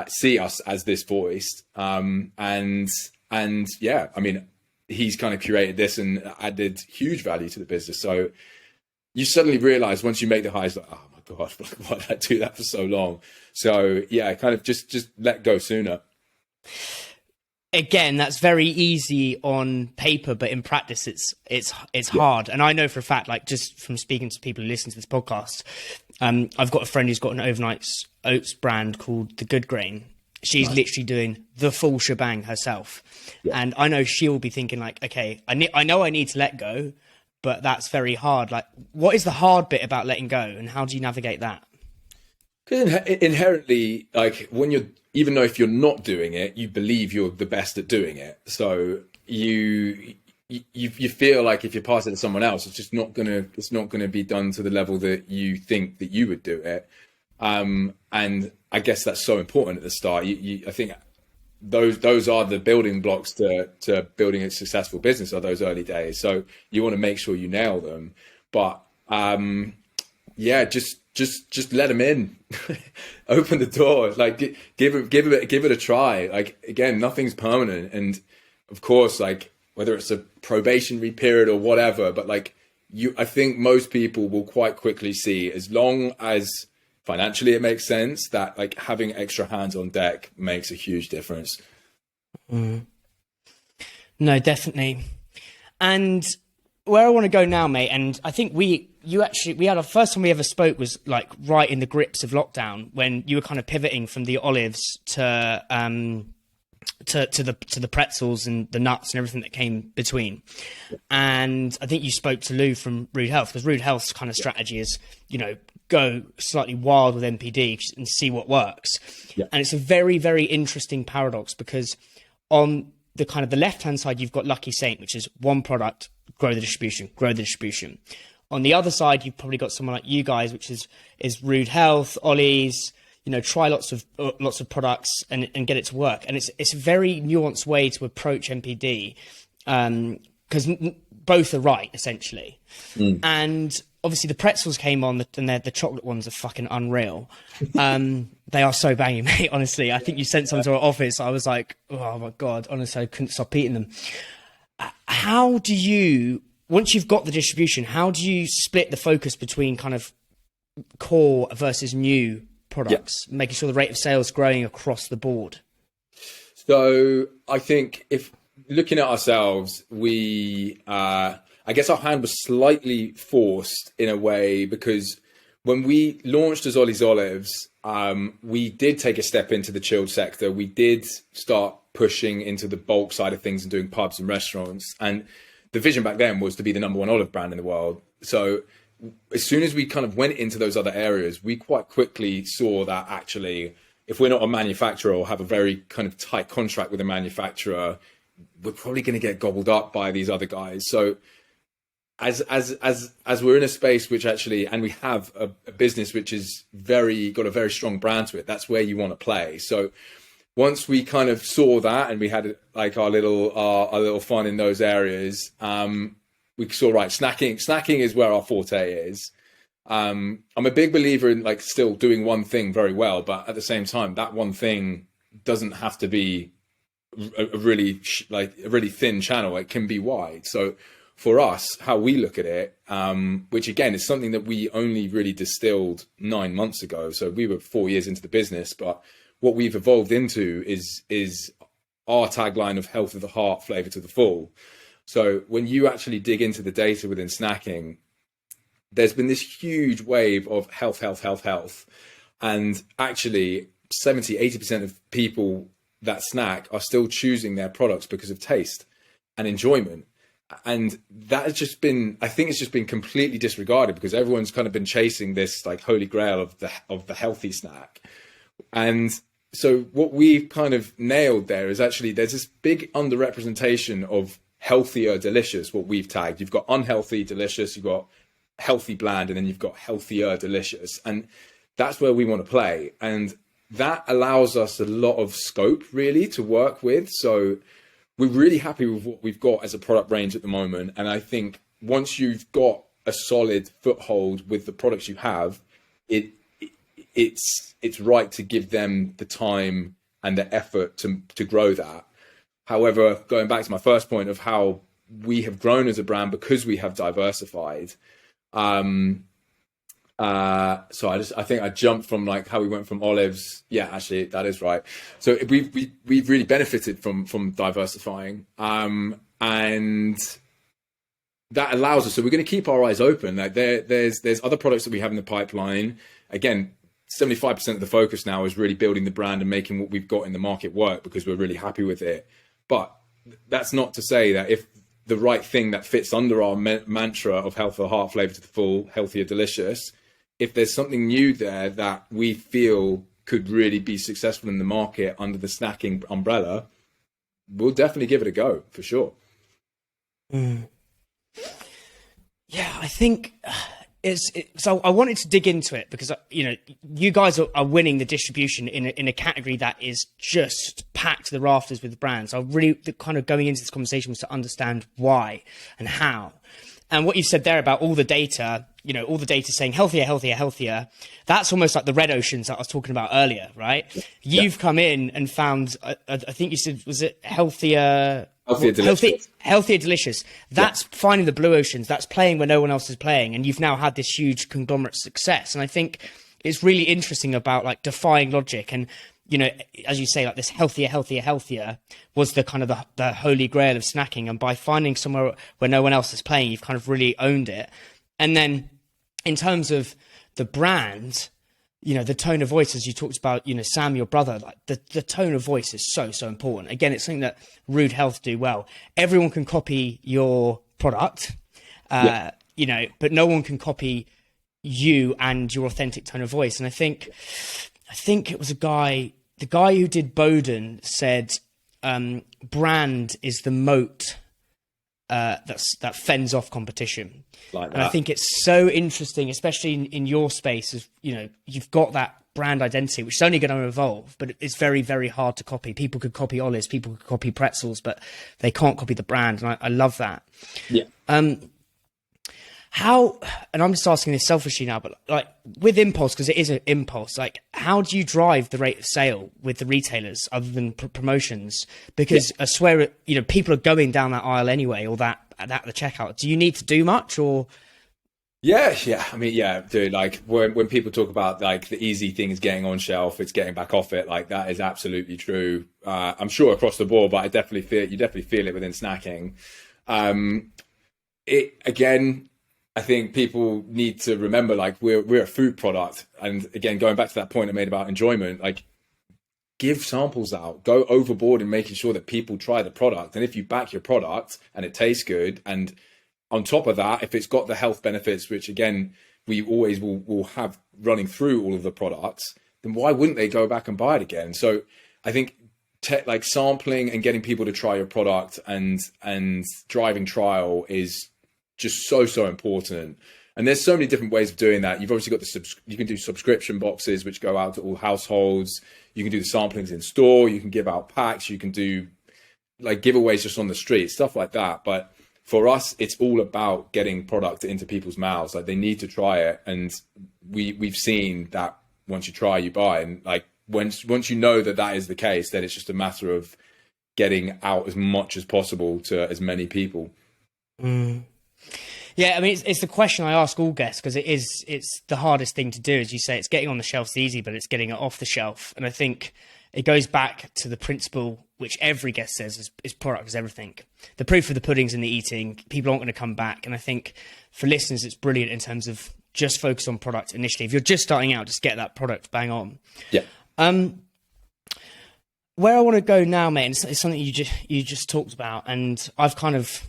see us as this voice. And yeah, I mean, he's kind of curated this and added huge value to the business. So you suddenly realize once you make the hires, like, oh my God, why did I do that for so long? So yeah, kind of just let go sooner. Again, that's very easy on paper, but in practice, it's hard. And I know for a fact, like, just from speaking to people who listen to this podcast, I've got a friend who's got an overnight oats brand called the Good Grain. She's literally doing the full shebang herself. Yeah. And I know she'll be thinking like, okay, I know I need to let go, but that's very hard. Like, what is the hard bit about letting go and how do you navigate that? Because inherently, like, even though if you're not doing it, you believe you're the best at doing it. So you feel like if you pass it to someone else, it's not gonna be done to the level that you think that you would do it. And I guess that's so important at the start. I think those are the building blocks to building a successful business, are those early days. So you want to make sure you nail them. But yeah, just let them in. Open the door. Like, give it a try. Like, again, nothing's permanent. And of course, like, whether it's a probationary period or whatever, but like, I think most people will quite quickly see, as long as financially it makes sense, that like having extra hands on deck makes a huge difference. No, definitely. And where I want to go now, mate, and I think we had our first time we ever spoke was like right in the grips of lockdown, when you were kind of pivoting from the olives to the pretzels and the nuts and everything that came between. And I think you spoke to Lou from Rude Health, because Rude Health's kind of strategy is, you know, go slightly wild with NPD and see what works. Yeah. And it's a very, very interesting paradox, because on the kind of the left-hand side, you've got Lucky Saint, which is one product, grow the distribution. On the other side, you've probably got someone like you guys, which is Rude Health, OLLY'S, you know, try lots of products and get it to work. And it's a very nuanced way to approach NPD, because both are right, essentially. And obviously the pretzels came on, and the chocolate ones are fucking unreal. They are so banging, mate, honestly. I think you sent some to our office. I was like, oh my God, honestly, I couldn't stop eating them. How do you, once you've got the distribution, how do you split the focus between kind of core versus new products, making sure the rate of sales growing across the board? So I think, if looking at ourselves, I guess our hand was slightly forced in a way, because when we launched as OLLY'S, we did take a step into the chilled sector. We did start pushing into the bulk side of things and doing pubs and restaurants. And the vision back then was to be the #1 olive brand in the world. So as soon as we kind of went into those other areas, we quite quickly saw that actually, if we're not a manufacturer or have a very kind of tight contract with a manufacturer, we're probably going to get gobbled up by these other guys. So as we're in a space which actually, and we have a business which is got a very strong brand to it, that's where you want to play. So once we kind of saw that and we had like our little fun in those areas, we saw, right, snacking is where our forte is. I'm a big believer in like still doing one thing very well, but at the same time, that one thing doesn't have to be a really thin channel. It can be wide. So for us, how we look at it, which again is something that we only really distilled 9 months ago. So we were 4 years into the business, but what we've evolved into is our tagline of health of the heart, flavor to the full. So when you actually dig into the data within snacking, there's been this huge wave of health. And actually 70-80% of people that snack are still choosing their products because of taste and enjoyment. And that has just been, I think it's just been completely disregarded because everyone's kind of been chasing this like holy grail of the healthy snack. And so what we've kind of nailed there is actually there's this big underrepresentation of healthier delicious, what we've tagged. You've got unhealthy delicious, you've got healthy bland, and then you've got healthier delicious. And that's where we want to play. And that allows us a lot of scope really to work with. So we're really happy with what we've got as a product range at the moment. And I think once you've got a solid foothold with the products you have, it's right to give them the time and the effort to grow that. However, going back to my first point of how we have grown as a brand because we have diversified. So I think I jumped from like how we went from OLLY'S. Yeah, actually that is right. So we've really benefited from diversifying, and that allows us. So we're going to keep our eyes open. Like there's other products that we have in the pipeline. Again, 75% of the focus now is really building the brand and making what we've got in the market work because we're really happy with it. But that's not to say that if the right thing that fits under our mantra of health of the heart, flavor to the full, healthier, delicious, if there's something new there that we feel could really be successful in the market under the snacking umbrella, we'll definitely give it a go for sure. Yeah, I think so I wanted to dig into it because, you know, you guys are winning the distribution in a category that is just packed to the rafters with brands. I really kind of going into this conversation was to understand why and how. And what you said there about all the data, you know, all the data saying healthier, that's almost like the red oceans that I was talking about earlier, right? Yeah. You've come in and found, I think you said, was it healthier, delicious. That's finding the blue oceans. That's playing where no one else is playing. And you've now had this huge conglomerate success. And I think it's really interesting about like defying logic. And, you know, as you say, like this healthier was the kind of the holy grail of snacking. And by finding somewhere where no one else is playing, you've kind of really owned it. And then in terms of the brand, you know, the tone of voice, as you talked about, you know, Sam, your brother, like the tone of voice is so important. Again, it's something that Rude Health do well. Everyone can copy your product, you know, but no one can copy you and your authentic tone of voice. And I think it was the guy who did Bowden said, brand is the moat that fends off competition. Like that. And I think it's so interesting, especially in your space, as you know, you've got that brand identity, which is only going to evolve, but it's very, very hard to copy. People could copy OLLY'S, people could copy Pretzels, but they can't copy the brand. And I love that. Yeah. How, and I'm just asking this selfishly now, but like with impulse, because it is an impulse, like how do you drive the rate of sale with the retailers other than promotions? Because I swear, you know, people are going down that aisle anyway, or that at the checkout. Do you need to do much or? Yeah. I mean, yeah, dude, like when people talk about like the easy thing is getting on shelf, it's getting back off it. Like that is absolutely true. I'm sure across the board, but you definitely feel it within snacking. I think people need to remember, like we're a food product, and again, going back to that point I made about enjoyment, like give samples out, go overboard in making sure that people try the product. And if you back your product and it tastes good, and on top of that, if it's got the health benefits, which again we always will have running through all of the products, then why wouldn't they go back and buy it again? So I think like sampling and getting people to try your product and driving trial is just so important. And there's so many different ways of doing that. You've obviously got you can do subscription boxes, which go out to all households. You can do the samplings in store. You can give out packs. You can do like giveaways just on the street, stuff like that. But for us, it's all about getting product into people's mouths. Like they need to try it. And we've seen that once you try, you buy. And like once you know that is the case, then it's just a matter of getting out as much as possible to as many people. Yeah, I mean, it's the question I ask all guests, because it's the hardest thing to do. As you say, it's getting on the shelf's easy, but it's getting it off the shelf. And I think it goes back to the principle, which every guest says is product is everything. The proof of the pudding's in the eating. People aren't going to come back. And I think for listeners, it's brilliant in terms of just focus on product initially. If you're just starting out, just get that product bang on. Yeah. Where I want to go now, mate, and it's something you just talked about, and I've kind of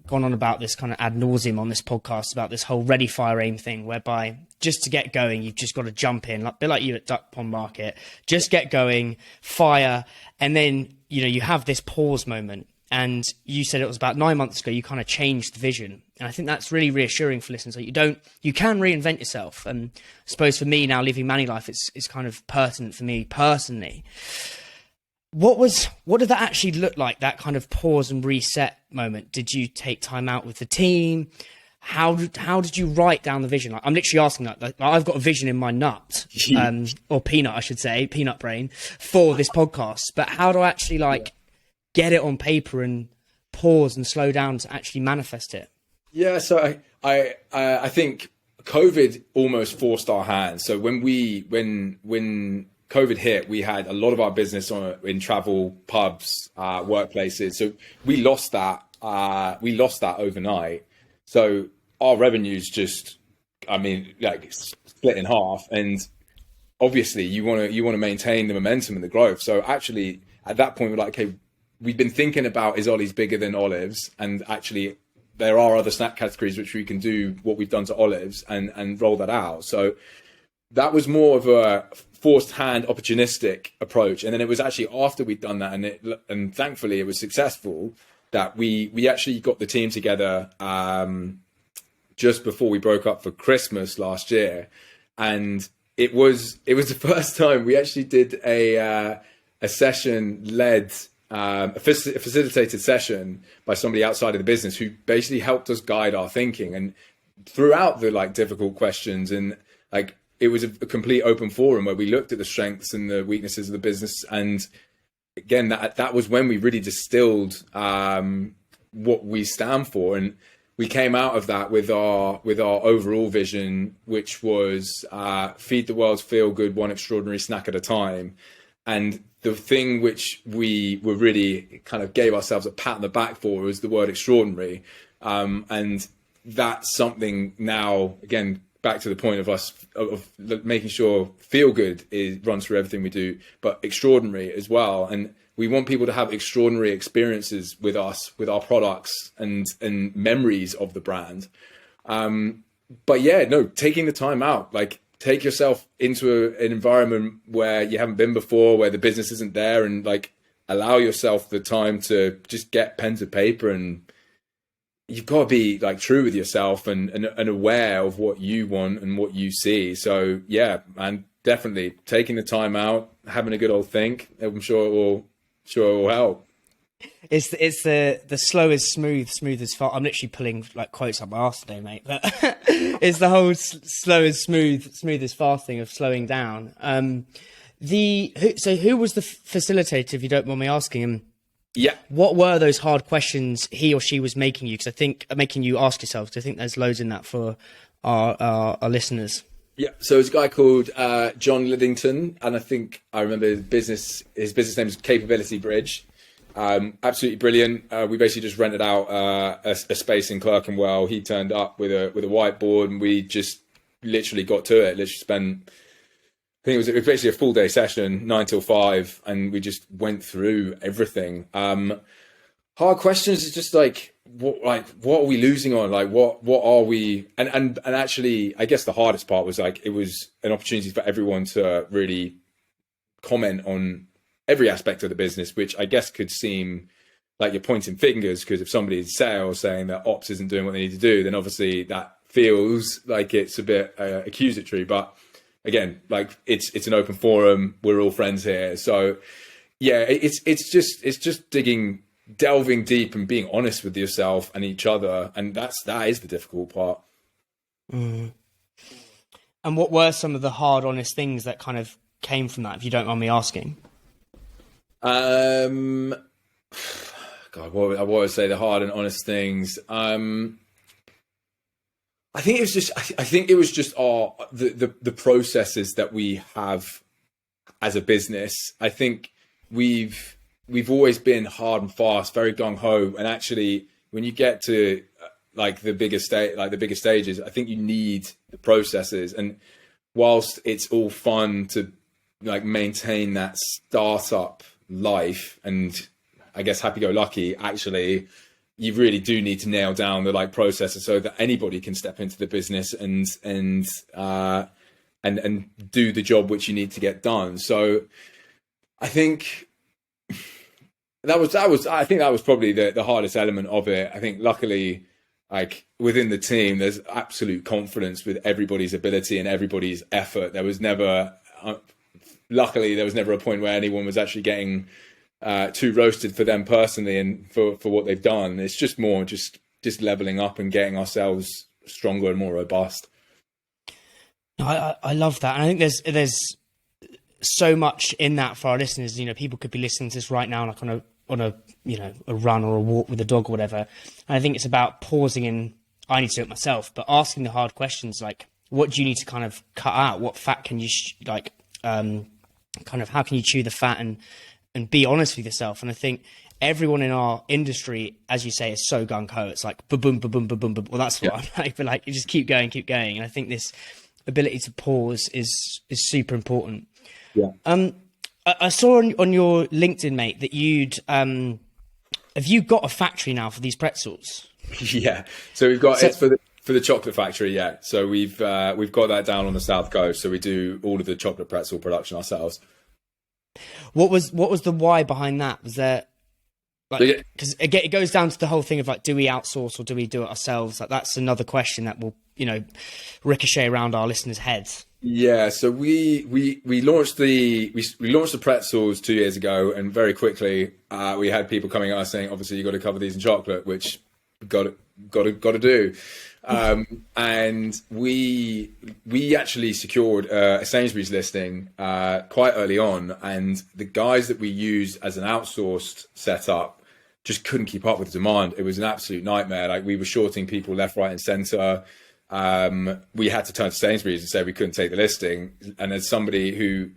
gone on about this kind of ad nauseum on this podcast about this whole ready, fire, aim thing, whereby just to get going, you've just got to jump in, like a bit like you at Duck Pond Market, just get going, fire, and then, you know, you have this pause moment. And you said it was about 9 months ago, you kind of changed the vision. And I think that's really reassuring for listeners that you can reinvent yourself. And I suppose for me now, living Manny life, it's kind of pertinent for me personally. What did that actually look like, that kind of pause and reset moment? Did you take time out with the team? How did you write down the vision? Like, I'm literally asking that. Like, I've got a vision in my nut, or peanut, I should say, peanut brain, for this podcast. But how do I actually get it on paper and pause and slow down to actually manifest it? Yeah, so I think COVID almost forced our hands. So when COVID hit, we had a lot of our business in travel, pubs, workplaces. So we lost that overnight. So our revenues just, split in half. And obviously you want to maintain the momentum and the growth. So actually at that point, we're like, okay, we've been thinking about, is Ollie's bigger than Olives? And actually there are other snack categories which we can do what we've done to Olives and roll that out. So that was more of a forced hand, opportunistic approach. And then it was actually after we'd done that, and thankfully it was successful, that we actually got the team together just before we broke up for Christmas last year. And it was the first time we actually did a session led, a facilitated session by somebody outside of the business who basically helped us guide our thinking. And throughout the difficult questions, and it was a complete open forum where we looked at the strengths and the weaknesses of the business. And again, that was when we really distilled what we stand for. And we came out of that with our overall vision, which was feed the world's feel good, one extraordinary snack at a time. And the thing which we were really kind of gave ourselves a pat on the back for was the word extraordinary. And that's something now, again, back to the point of us of making sure feel good runs through everything we do, but extraordinary as well. And we want people to have extraordinary experiences with us, with our products and memories of the brand. But yeah, no, taking the time out, take yourself into an environment where you haven't been before, where the business isn't there, and allow yourself the time to just get pen to paper. And you've got to be true with yourself and aware of what you want and what you see. So yeah, man, definitely taking the time out, having a good old think. I'm sure it will help. It's the slow is smooth is fast. I'm literally pulling quotes up my arse today, mate. But it's the whole slow is smooth is fast thing of slowing down. So who was the facilitator, if you don't mind me asking him? Yeah. What were those hard questions he or she was making you? Because I think making you ask yourself. Because I think there's loads in that for our listeners. Yeah. So it's a guy called John Lidington, and I think I remember his business name is Capability Bridge. Absolutely brilliant. We basically just rented out a space in Clerkenwell. He turned up with a whiteboard, and we just literally got to it. Literally spent, I think it was basically a full day session, 9 till 5, and we just went through everything. Hard questions is just what are we losing on? What are we? And actually, I guess the hardest part was it was an opportunity for everyone to really comment on every aspect of the business, which I guess could seem like you're pointing fingers, because if somebody's sales saying that ops isn't doing what they need to do, then obviously that feels like it's a bit accusatory. But again, like it's an open forum. We're all friends here. So yeah, it's just delving deep and being honest with yourself and each other. And that is the difficult part. Mm. And what were some of the hard, honest things that kind of came from that, if you don't mind me asking? God, what would I say the hard and honest things? I think it was just the processes that we have as a business. I think we've always been hard and fast, very gung ho, and actually when you get to like the bigger stages, I think you need the processes. And whilst it's all fun to like maintain that startup life and I guess happy-go-lucky, actually you really do need to nail down the like processes so that anybody can step into the business and do the job which you need to get done. So I think that was probably the hardest element of it. I think luckily, like within the team, there's absolute confidence with everybody's ability and everybody's effort. Luckily there was never a point where anyone was actually getting too roasted for them personally and for what they've done. It's just more just leveling up and getting ourselves stronger and more robust. I love that. And I think there's so much in that for our listeners. You know, people could be listening to this right now, like on a a run or a walk with a dog or whatever. And I think it's about pausing, and I need to do it myself, but asking the hard questions, like what do you need to kind of cut out? What fat can you kind of how can you chew the fat and be honest with yourself? And I think everyone in our industry, as you say, is so gung ho. It's like boom, boom, boom, boom, boom, boom. Well, that's what I'm like, but like you just keep going. And I think this ability to pause is super important. Yeah. I saw on your LinkedIn, mate, that you'd have you got a factory now for these pretzels? Yeah. So we've got it's for the chocolate factory. Yeah. So we've got that down on the south coast. So we do all of the chocolate pretzel production ourselves. What was the why behind that? Was there like, because again, it goes down to the whole thing of like, do we outsource or do we do it ourselves? Like that's another question that will ricochet around our listeners' heads. Yeah, so we launched the pretzels 2 years ago, and very quickly we had people coming at us saying, obviously you got to cover these in chocolate, which got to do. And we actually secured a Sainsbury's listing quite early on, and the guys that we used as an outsourced setup just couldn't keep up with the demand. It was an absolute nightmare. Like we were shorting people left, right, and centre. We had to turn to Sainsbury's and say we couldn't take the listing. And as somebody who,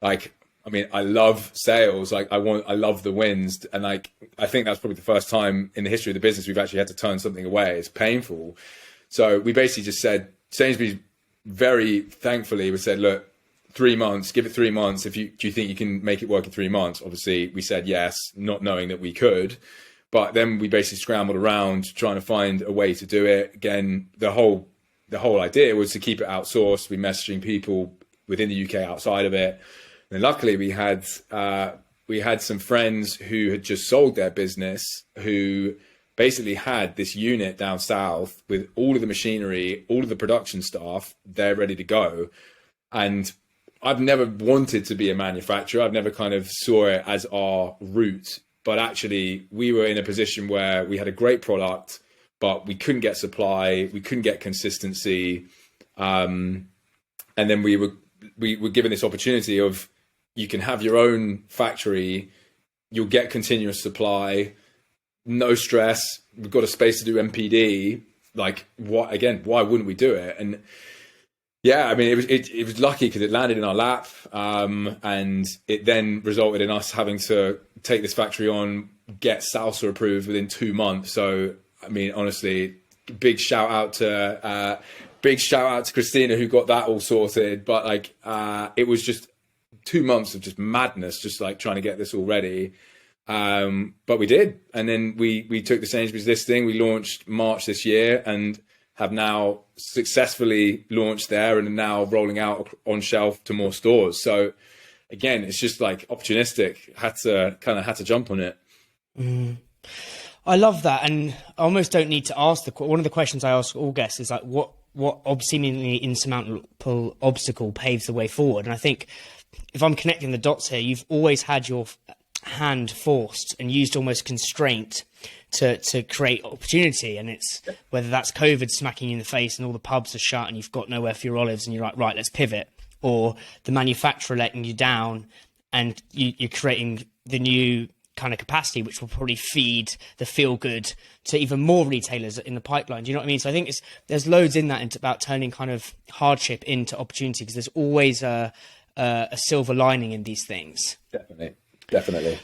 like, I mean, I love sales. Like, I love the wins, and like, I think that's probably the first time in the history of the business we've actually had to turn something away. It's painful. So we basically just said, Sainsbury's very thankfully we said, look, 3 months, give it 3 months. Do you think you can make it work in 3 months? Obviously, we said yes, not knowing that we could. But then we basically scrambled around trying to find a way to do it. Again, the whole idea was to keep it outsourced. We messaging people within the UK outside of it. And luckily we had some friends who had just sold their business, who basically had this unit down south with all of the machinery, all of the production staff, they're ready to go. And I've never wanted to be a manufacturer. I've never kind of saw it as our route. But actually, we were in a position where we had a great product, but we couldn't get supply, we couldn't get consistency, and then we were given this opportunity of, you can have your own factory, you'll get continuous supply, no stress. We've got a space to do MPD. Like, why wouldn't we do it? And yeah, I mean, it was lucky because it landed in our lap, and it then resulted in us having to take this factory on, get salsa approved within 2 months. So, I mean, honestly, big shout out to Christina who got that all sorted. But like, it was just 2 months of just madness, just like trying to get this all ready. But we did, and then we took the Sainsbury's listing. We launched March this year, and have now successfully launched there and are now rolling out on shelf to more stores. So again, it's just like opportunistic. Had to jump on it. I love that, and I almost don't need to ask one of the questions I ask all guests is like, what seemingly insurmountable obstacle paves the way forward? And I think if I'm connecting the dots here, you've always had your hand forced and used almost constraint to create opportunity, and it's whether that's COVID smacking you in the face and all the pubs are shut and you've got nowhere for your olives and you're like, right, let's pivot, or the manufacturer letting you down and you're creating the new kind of capacity, which will probably feed the feel good to even more retailers in the pipeline. Do you know what I mean? So I think there's loads in that about turning kind of hardship into opportunity, because there's always a silver lining in these things. Definitely.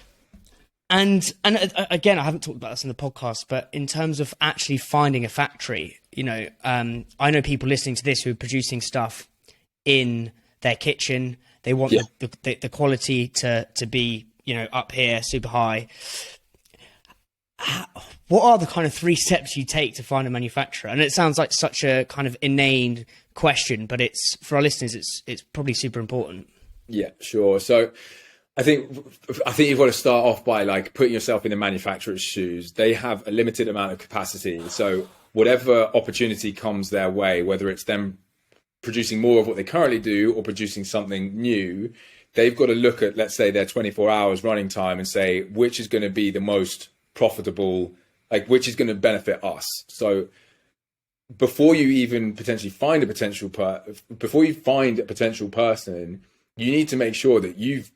And again, I haven't talked about this in the podcast, but in terms of actually finding a factory, you know, I know people listening to this who are producing stuff in their kitchen. They want the quality to be, you know, up here, super high. What are the kind of 3 steps you take to find a manufacturer? And it sounds like such a kind of inane question, but it's, for our listeners, it's probably super important. Yeah, sure. So I think you've got to start off by like putting yourself in the manufacturer's shoes. They have a limited amount of capacity. So whatever opportunity comes their way, whether it's them producing more of what they currently do or producing something new, they've got to look at, let's say, their 24 hours running time and say, which is going to be the most profitable, like which is going to benefit us. So before you even potentially find a potential person, you need to make sure that you've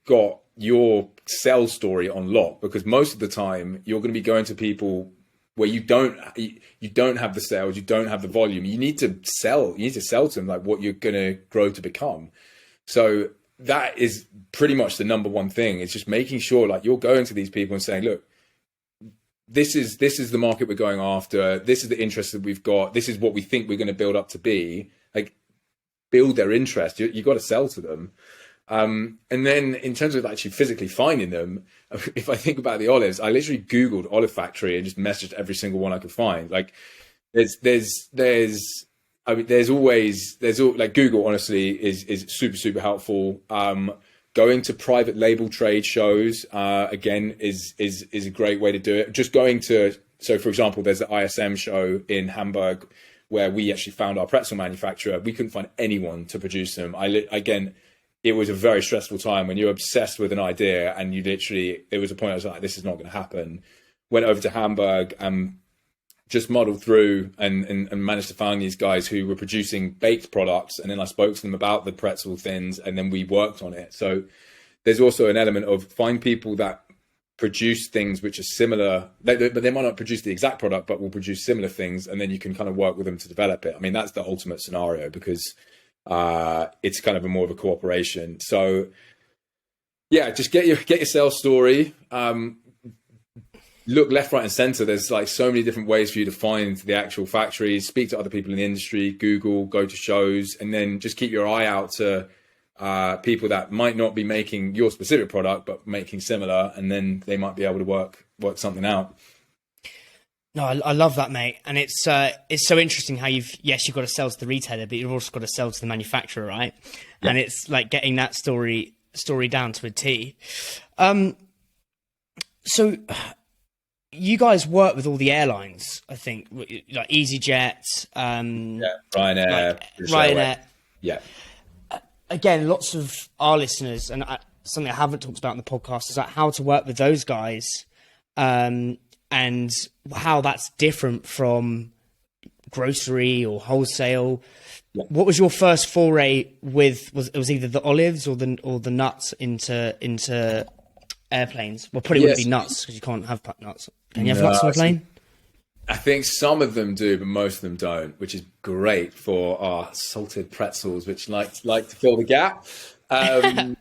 got your sales story on lock, because most of the time you're going to be going to people where you don't have the sales, you don't have the volume. You need to sell to them like what you're going to grow to become. So that is pretty much the number one thing. It's just making sure like you're going to these people and saying, look, this is the market we're going after. This is the interest that we've got. This is what we think we're going to build up to be. Like, build their interest. You got to sell to them. And then in terms of actually physically finding them, if I think about the olives, I literally Googled olive factory and just messaged every single one I could find. Like there's always like Google honestly is super, super helpful. Going to private label trade shows, again, is a great way to do it. Just going to, so for example, there's the ISM show in Hamburg where we actually found our pretzel manufacturer. We couldn't find anyone to produce them. Again, it was a very stressful time when you're obsessed with an idea and you literally, there was a point I was like, this is not going to happen. Went over to Hamburg and just modeled through and managed to find these guys who were producing baked products. And then I spoke to them about the pretzel thins and then we worked on it. So there's also an element of find people that produce things which are similar, but they might not produce the exact product, but will produce similar things. And then you can kind of work with them to develop it. I mean, that's the ultimate scenario because it's kind of more of a cooperation. So yeah, just get your sales story. Look left, right, and center. There's like so many different ways for you to find the actual factories, speak to other people in the industry, Google, go to shows, and then just keep your eye out to people that might not be making your specific product, but making similar, and then they might be able to work something out. No, I love that, mate. And it's so interesting how you've got to sell to the retailer, but you've also got to sell to the manufacturer, right? Yeah. And it's like getting that story down to a T. So you guys work with all the airlines, I think, like EasyJet, Ryanair. Yeah. Again, lots of our listeners, and something I haven't talked about in the podcast is like how to work with those guys, and how that's different from grocery or wholesale. Yeah. What was your first foray with? It was either the olives or the nuts into airplanes? Well, probably wouldn't be nuts because you can't have nuts. Can you have nuts on a plane? I think some of them do, but most of them don't, which is great for our salted pretzels, which like to fill the gap. So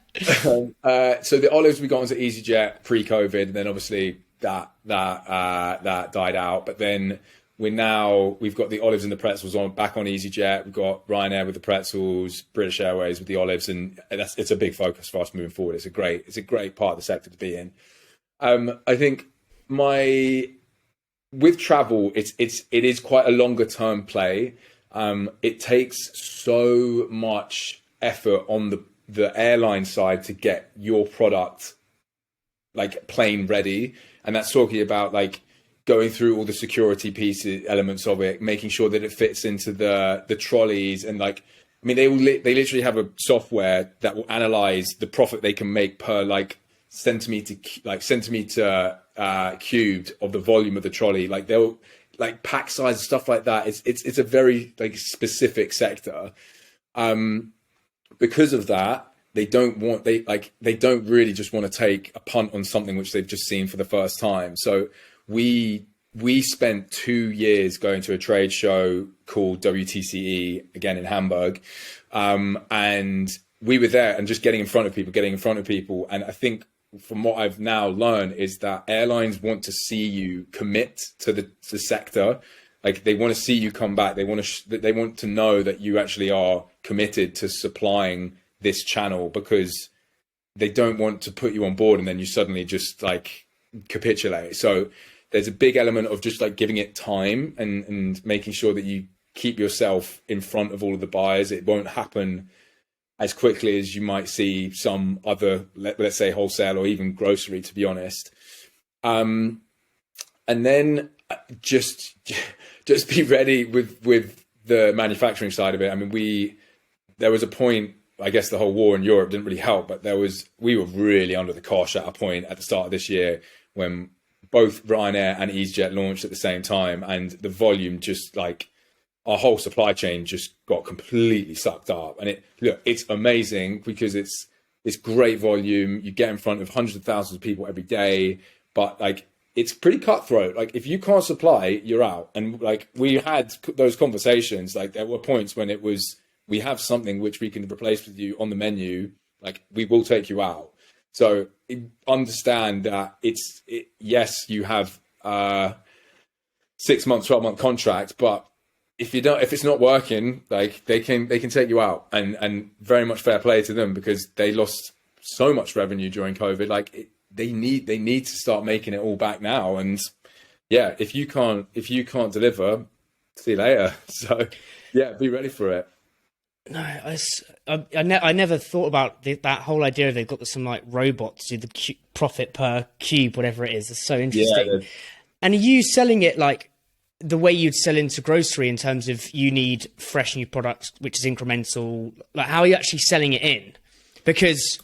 the olives we got onto EasyJet pre-COVID, and then obviously that died out. But then we've got the olives and the pretzels back on EasyJet. We've got Ryanair with the pretzels, British Airways with the olives, and it's a big focus for us moving forward. It's a great part of the sector to be in. I think with travel, it is quite a longer term play. It takes so much effort on the airline side to get your product like plane ready, and that's talking about like going through all the security pieces, elements of it, making sure that it fits into the trolleys, and like, I mean, they literally have a software that will analyze the profit they can make per like centimeter cubed of the volume of the trolley. Like they'll like pack size and stuff like that. It's a very like specific sector. Because of that, they don't really just want to take a punt on something which they've just seen for the first time. So we spent 2 years going to a trade show called WTCE, again in Hamburg, and we were there and just getting in front of people. And I think from what I've now learned is that airlines want to see you commit to the sector. Like they want to see you come back. They want to know that you actually are committed to supplying this channel, because they don't want to put you on board and then you suddenly just like capitulate. So there's a big element of just like giving it time and making sure that you keep yourself in front of all of the buyers. It won't happen as quickly as you might see some other, let's say wholesale or even grocery, to be honest. And then just be ready with the manufacturing side of it. I mean, there was a point, I guess the whole war in Europe didn't really help, but we were really under the cosh at a point at the start of this year when both Ryanair and EasyJet launched at the same time, and the volume just like our whole supply chain just got completely sucked up. And it's amazing because it's great volume. You get in front of hundreds of thousands of people every day, but like it's pretty cutthroat. Like if you can't supply, you're out. And like we had those conversations. Like there were points when it was, we have something which we can replace with you on the menu. Like we will take you out. So understand that yes, you have 6 month, 12-month contract, but if it's not working, like they can take you out, and very much fair play to them because they lost so much revenue during COVID. Like they need to start making it all back now. And yeah, if you can't deliver, see you later. So yeah, be ready for it. No, I never thought about that whole idea. They've got some like robots do the profit per cube, whatever it is. It's so interesting. Yeah, and are you selling it like the way you'd sell into grocery in terms of you need fresh new products, which is incremental? Like how are you actually selling it in? Because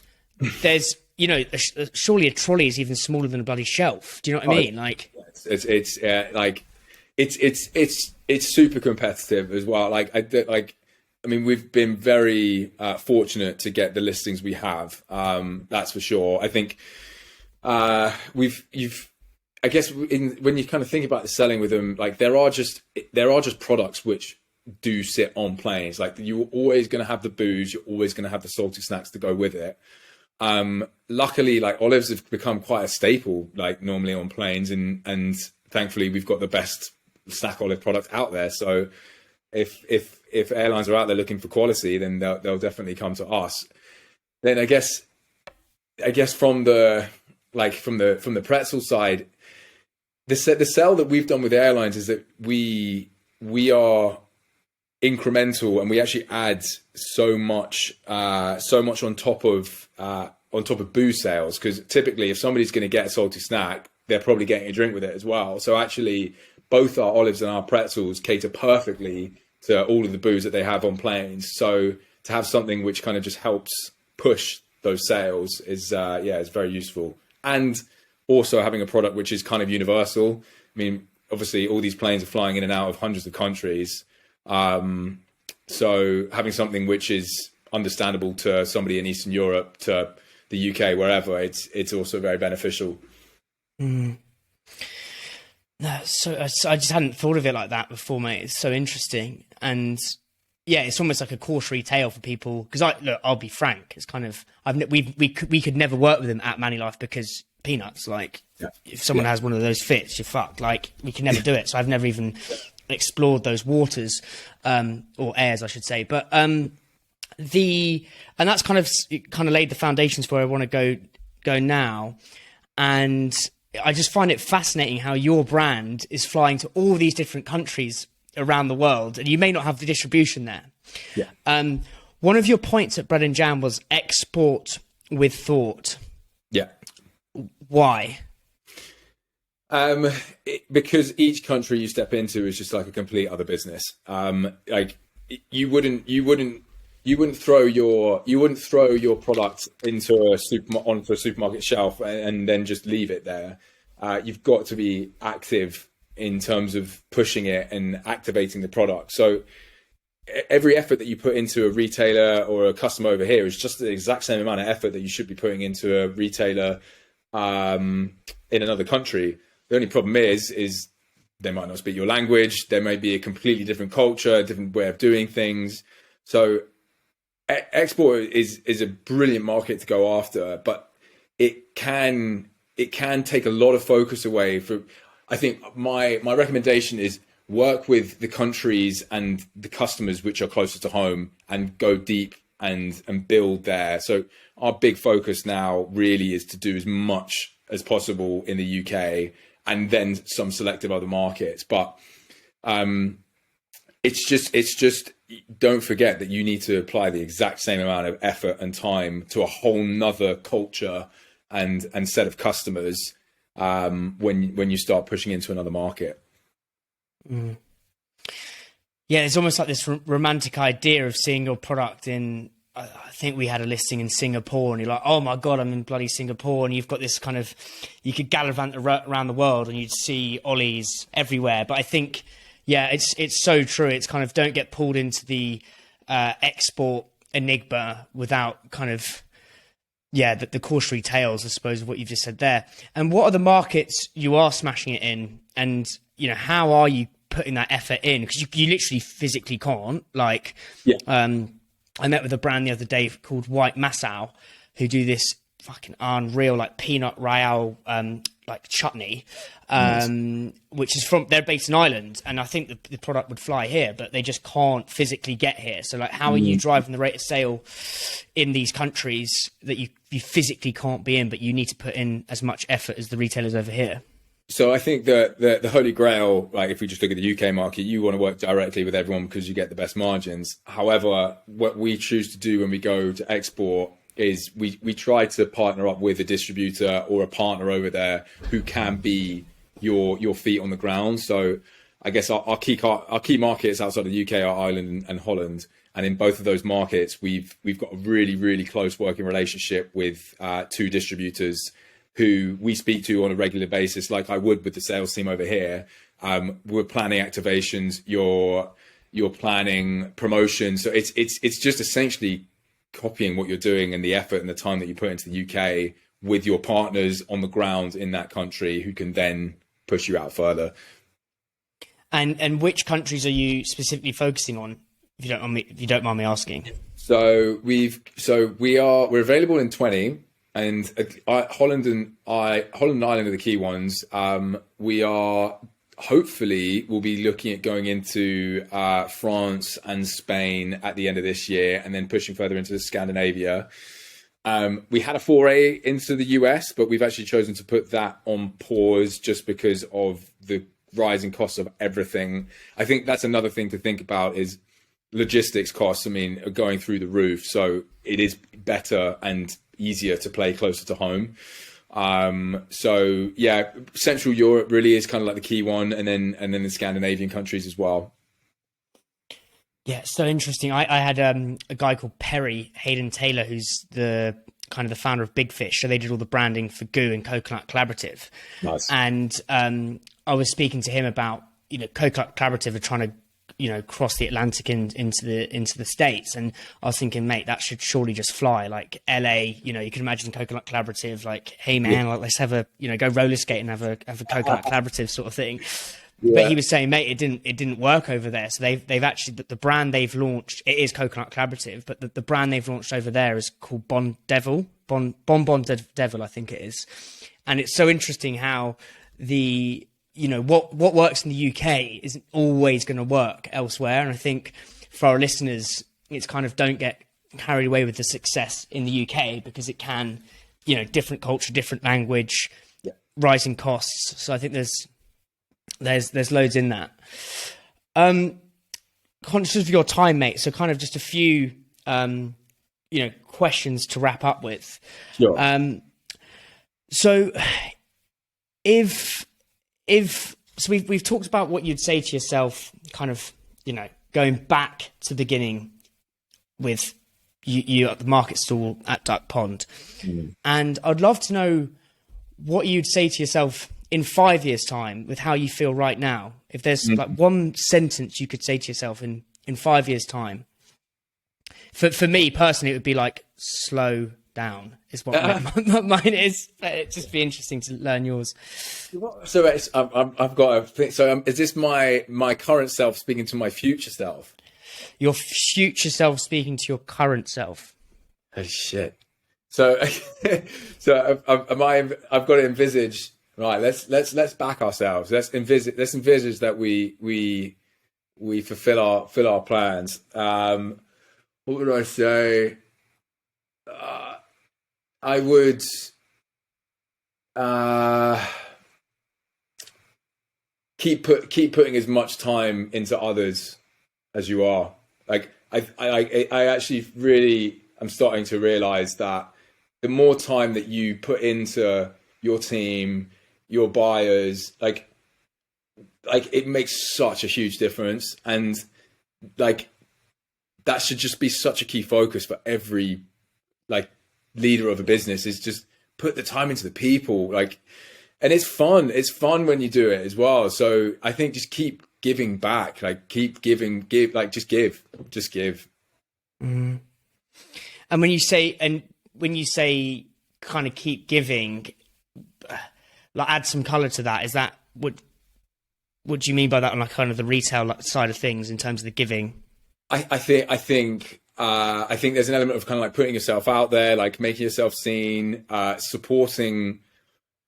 there's, surely a trolley is even smaller than a bloody shelf. Do you know what I mean? Like it's super competitive as well. I mean, we've been very fortunate to get the listings we have. That's for sure. I think I guess when you kind of think about the selling with them, like there are just products which do sit on planes. Like you're always going to have the booze, you're always going to have the salty snacks to go with it. Luckily, like olives have become quite a staple, like normally on planes, and thankfully we've got the best snack olive product out there. So if airlines are out there looking for quality, then they'll definitely come to us. Then I guess from the pretzel side, the sell that we've done with airlines is that we are incremental, and we actually add so much on top of booze sales, because typically if somebody's going to get a salty snack, they're probably getting a drink with it as well. So actually both our olives and our pretzels cater perfectly to all of the booze that they have on planes. So to have something which kind of just helps push those sales is very useful. And also having a product which is kind of universal. I mean, obviously all these planes are flying in and out of hundreds of countries. So having something which is understandable to somebody in Eastern Europe, to the UK, wherever, it's also very beneficial. Mm. No, so I just hadn't thought of it like that before, mate. It's so interesting, and yeah, it's almost like a cautionary tale for people. Because I'll be frank, it's kind of we could never work with them at Manulife because peanuts. Like if someone has one of those fits, you're fucked. Like we can never do it. So I've never even explored those waters, or airs, I should say. But and that's kind of laid the foundations for where I want to go now, and I just find it fascinating how your brand is flying to all these different countries around the world, and you may not have the distribution there. Yeah. One of your points at Bread and Jam was export with thought. Yeah. Why? Because each country you step into is just like a complete other business. Like you wouldn't throw your product into onto a supermarket shelf and then just leave it there. You've got to be active in terms of pushing it and activating the product. So every effort that you put into a retailer or a customer over here is just the exact same amount of effort that you should be putting into a retailer in another country. The only problem is they might not speak your language. There may be a completely different culture, a different way of doing things. So export is a brilliant market to go after, but it can take a lot of focus away from. I think my recommendation is work with the countries and the customers which are closer to home and go deep and build there. So our big focus now really is to do as much as possible in the UK and then some selective other markets. But it's just don't forget that you need to apply the exact same amount of effort and time to a whole nother culture and set of customers when you start pushing into another market. Mm. Yeah, it's almost like this romantic idea of seeing your product in, I think we had a listing in Singapore, and you're like, oh my God, I'm in bloody Singapore. And you've got this kind of, you could gallivant around the world and you'd see OLLY'S everywhere. But I think, yeah, it's so true. It's kind of don't get pulled into the export enigma without kind of, yeah, the cautionary tales, I suppose, of what you've just said there. And what are the markets you are smashing it in? And, you know, how are you putting that effort in? Because you literally physically can't. Like, yeah. I met with a brand the other day called White Masao, who do this fucking unreal, like peanut royale, like chutney, which is they're based in Ireland. And I think the product would fly here, but they just can't physically get here. So like, how are you driving the rate of sale in these countries that you physically can't be in, but you need to put in as much effort as the retailers over here? So I think that the holy grail, like if we just look at the UK market, you want to work directly with everyone because you get the best margins. However, what we choose to do when we go to export is we try to partner up with a distributor or a partner over there who can be your feet on the ground. So I guess our key markets outside of the UK are Ireland and Holland. And in both of those markets, we've got a really, really close working relationship with two distributors who we speak to on a regular basis, like I would with the sales team over here. We're planning activations, you're planning promotions. So it's just essentially copying what you're doing and the effort and the time that you put into the UK with your partners on the ground in that country who can then push you out further. And which countries are you specifically focusing on, if you don't mind me asking? So we're available in 20. And Holland and Ireland are the key ones. We are hopefully we'll be looking at going into France and Spain at the end of this year, and then pushing further into Scandinavia. We had a foray into the US, but we've actually chosen to put that on pause just because of the rising costs of everything. I think that's another thing to think about is logistics costs. I mean, are going through the roof. So it is better and easier to play closer to home. So yeah, Central Europe really is kind of like the key one, and then the Scandinavian countries as well. Yeah, so interesting. I had a guy called Perry Hayden Taylor, who's the kind of the founder of Big Fish. So they did all the branding for Goo and Coconut Collaborative. Nice. And I was speaking to him about, you know, Coconut Collaborative are trying to, you know, cross the Atlantic into the States. And I was thinking, mate, that should surely just fly. Like LA, you know, you can imagine Coconut Collaborative, like, hey man, like, let's have go roller skate and have a Coconut Collaborative sort of thing. Yeah. But he was saying, mate, it didn't work over there. So they've actually, the brand they've launched, it is Coconut Collaborative, but the brand they've launched over there is called Bon Devil, I think it is. And it's so interesting how you know, what works in the UK isn't always going to work elsewhere. And I think for our listeners, it's kind of don't get carried away with the success in the UK, because it can, you know, different culture, different language, rising costs. So I think there's loads in that. Conscious of your time, mate. So kind of just a few, you know, questions to wrap up with. Sure. So if we've talked about what you'd say to yourself, kind of, you know, going back to the beginning with you at the market stall at Duck Pond. And I'd love to know what you'd say to yourself in 5 years' time with how you feel right now. If there's like one sentence you could say to yourself in 5 years' time. For me personally, it would be like, slow down is what mine is. But it'd just be interesting to learn yours. So I've got a thing. So is this my current self speaking to my future self? Your future self speaking to your current self. Oh shit. So I've got to envisage, right, let's back ourselves. Let's envisage that we fulfill our plans. What would I say? I would keep putting as much time into others as you are. Like I actually really am starting to realize that the more time that you put into your team, your buyers, like it makes such a huge difference. And like that should just be such a key focus for every like leader of a business, is just put the time into the people. Like, and it's fun when you do it as well. So I think just keep giving back, like keep giving, just give. And when you say kind of keep giving, like add some color to that, is that what do you mean by that on like kind of the retail side of things in terms of the giving? I think there's an element of kind of like putting yourself out there, like making yourself seen, supporting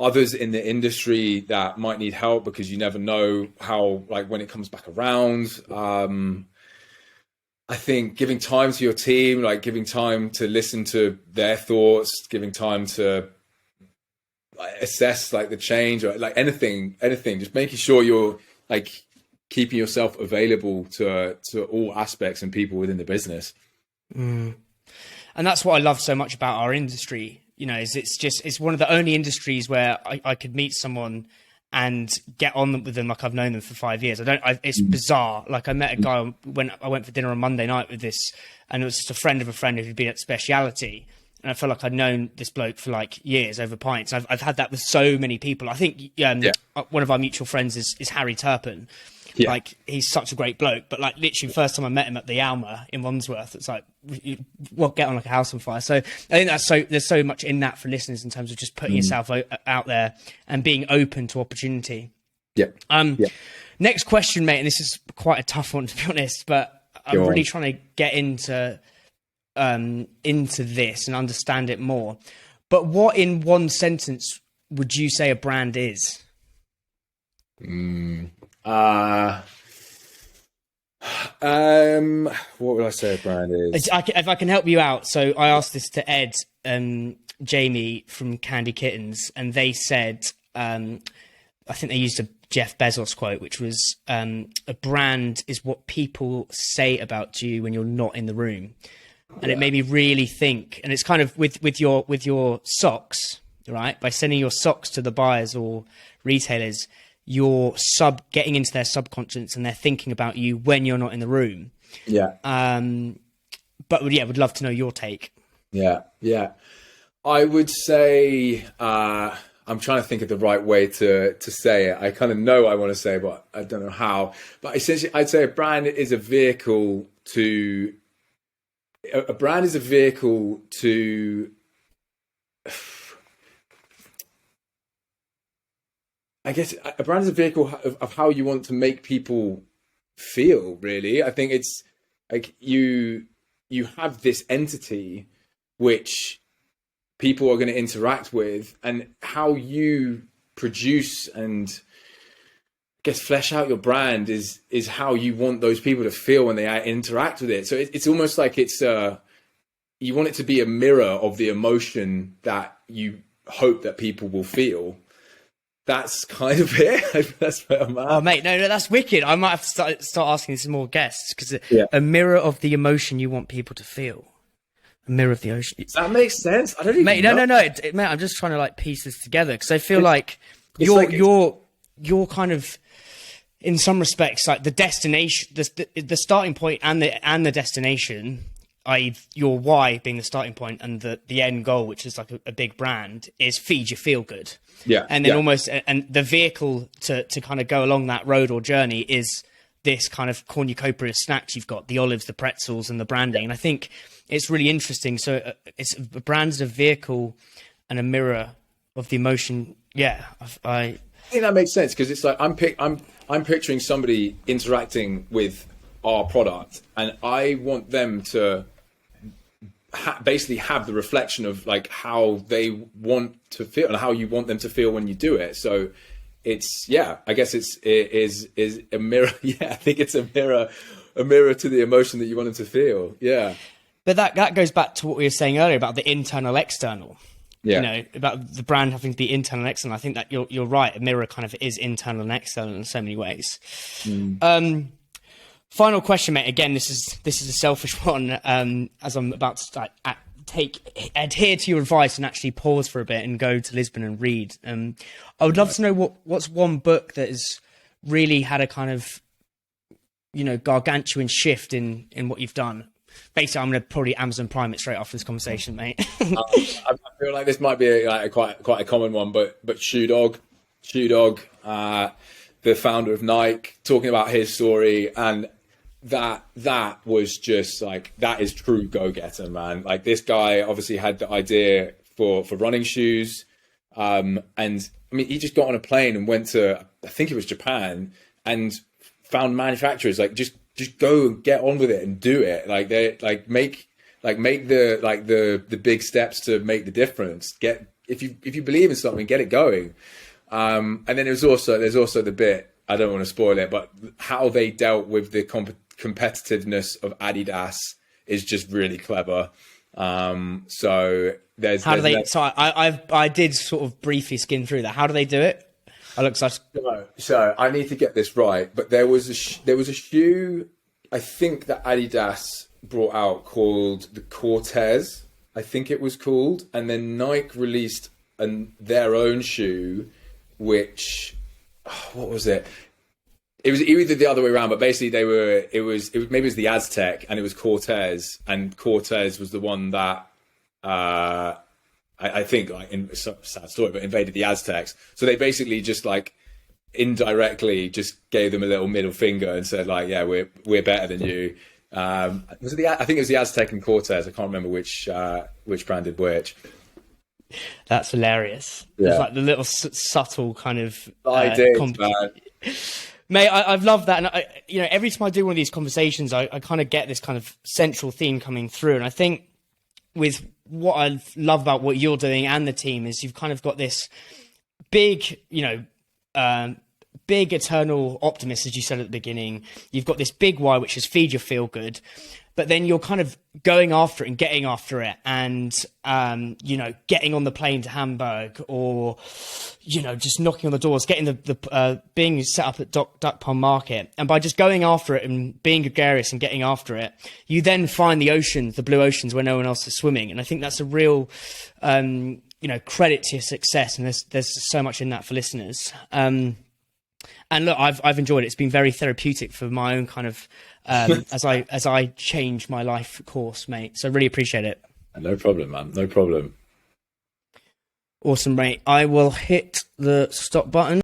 others in the industry that might need help, because you never know how, like when it comes back around. I think giving time to your team, like giving time to listen to their thoughts, giving time to assess like the change, or like anything, just making sure you're like keeping yourself available to all aspects and people within the business. And that's what I love so much about our industry, you know, is it's one of the only industries where I could meet someone and get on with them like I've known them for 5 years. It's bizarre. Like I met a guy when I went for dinner on Monday night with this, and it was just a friend of a friend who'd been at Speciality. And I felt like I'd known this bloke for like years over pints. I've had that with so many people. I think one of our mutual friends is Harry Turpin. Yeah. Like he's such a great bloke, but like literally first time I met him at the Alma in Wandsworth, it's like, well, get on like a house on fire. So I think there's so much in that for listeners in terms of just putting yourself out there and being open to opportunity. Next question, mate, and this is quite a tough one to be honest, but I'm really trying to get into this and understand it more. But what in one sentence would you say a brand is? What would I say a brand is? If I can help you out. So I asked this to Ed, Jamie from Candy Kittens, and they said, I think they used a Jeff Bezos quote, which was, a brand is what people say about you when you're not in the room. And it made me really think, and it's kind of with your socks, right? By sending your socks to the buyers or retailers, you're getting into their subconscious and they're thinking about you when you're not in the room. Yeah. But would love to know your take. Yeah. I would say, I'm trying to think of the right way to say it. I kind of know I want to say, but I don't know how. But essentially, I'd say a brand is a vehicle to. I guess a brand is a vehicle of how you want to make people feel, really. I think it's like you have this entity which people are going to interact with, and how you produce and I guess flesh out your brand is how you want those people to feel when they interact with it. So it's almost like you want it to be a mirror of the emotion that you hope that people will feel. That's kind of it. That's where I'm at. Oh, mate, no, that's wicked. I might have to start asking this to more guests, because a mirror of the emotion you want people to feel. A mirror of the ocean. Does that make sense? I don't even know. No. Mate, I'm just trying to like piece this together, because I feel like you're you're kind of, in some respects, like the destination, the starting point and the destination, i.e. your why being the starting point, and the end goal, which is like a big brand, is feed you feel good. Yeah. And then and the vehicle to kind of go along that road or journey is this kind of cornucopia of snacks you've got, the olives, the pretzels, and the branding. And I think it's really interesting. So it's a brand's a vehicle and a mirror of the emotion. Yeah, I think that makes sense, because it's like I'm picturing somebody interacting with our product, and I want them to basically have the reflection of like how they want to feel and how you want them to feel when you do it. So it's, yeah, I guess it is a mirror. Yeah, I think it's a mirror to the emotion that you want them to feel. Yeah. But that goes back to what we were saying earlier about the internal, external. Yeah. You know, about the brand having to be internal and external. I think that you're right. A mirror kind of is internal and external in so many ways. Final question, mate. Again, this is a selfish one. As I'm about to adhere to your advice and actually pause for a bit and go to Lisbon and read. I would love to know what's one book that has really had a kind of, you know, gargantuan shift in what you've done. Basically, I'm going to probably Amazon Prime it straight after this conversation, mate. I feel like this might be quite a common one, but Shoe Dog, the founder of Nike, talking about his story, and that was just like, that is true go-getter, man. Like, this guy obviously had the idea for running shoes, and I mean, he just got on a plane and went to, I think it was Japan, and found manufacturers like just go and get on with it and do it. Like, they make the big steps to make the difference. If you believe in something, get it going. And then there's also the bit, I don't want to spoil it, but how they dealt with the competitiveness of Adidas is just really clever. So there's how do they? So I did sort of briefly skim through that. How do they do it? So I need to get this right, but there was a shoe, I think, that Adidas brought out called the Cortez, I think it was called, and then Nike released their own shoe, which, what was it? It was either the other way around, but basically it was maybe it was the Aztec and it was Cortez, and Cortez was the one that I think, like, in it's a sad story, but invaded the Aztecs. So they basically just like indirectly just gave them a little middle finger and said, like, yeah, we're better than you. I think it was the Aztec and Cortez. I can't remember which brand did which. That's hilarious. Yeah. It's like the little subtle kind of man. Mate, I've loved that, and you know, every time I do one of these conversations, I kind of get this kind of central theme coming through, and I think with what I love about what you're doing and the team is you've kind of got this big, you know, big eternal optimist, as you said at the beginning. You've got this big why, which is feed your feel good, but then you're kind of going after it and getting after it, and you know, getting on the plane to Hamburg, or you know, just knocking on the doors, getting the being set up at Duck Pond Market, and by just going after it and being gregarious and getting after it, you then find the oceans, the blue oceans, where no one else is swimming. And I think that's a real you know, credit to your success, and there's so much in that for listeners. And look, I've enjoyed it. It's been very therapeutic for my own kind of as I change my life course, mate. So really appreciate it. No problem, man. No problem. Awesome, mate. I will hit the stop button.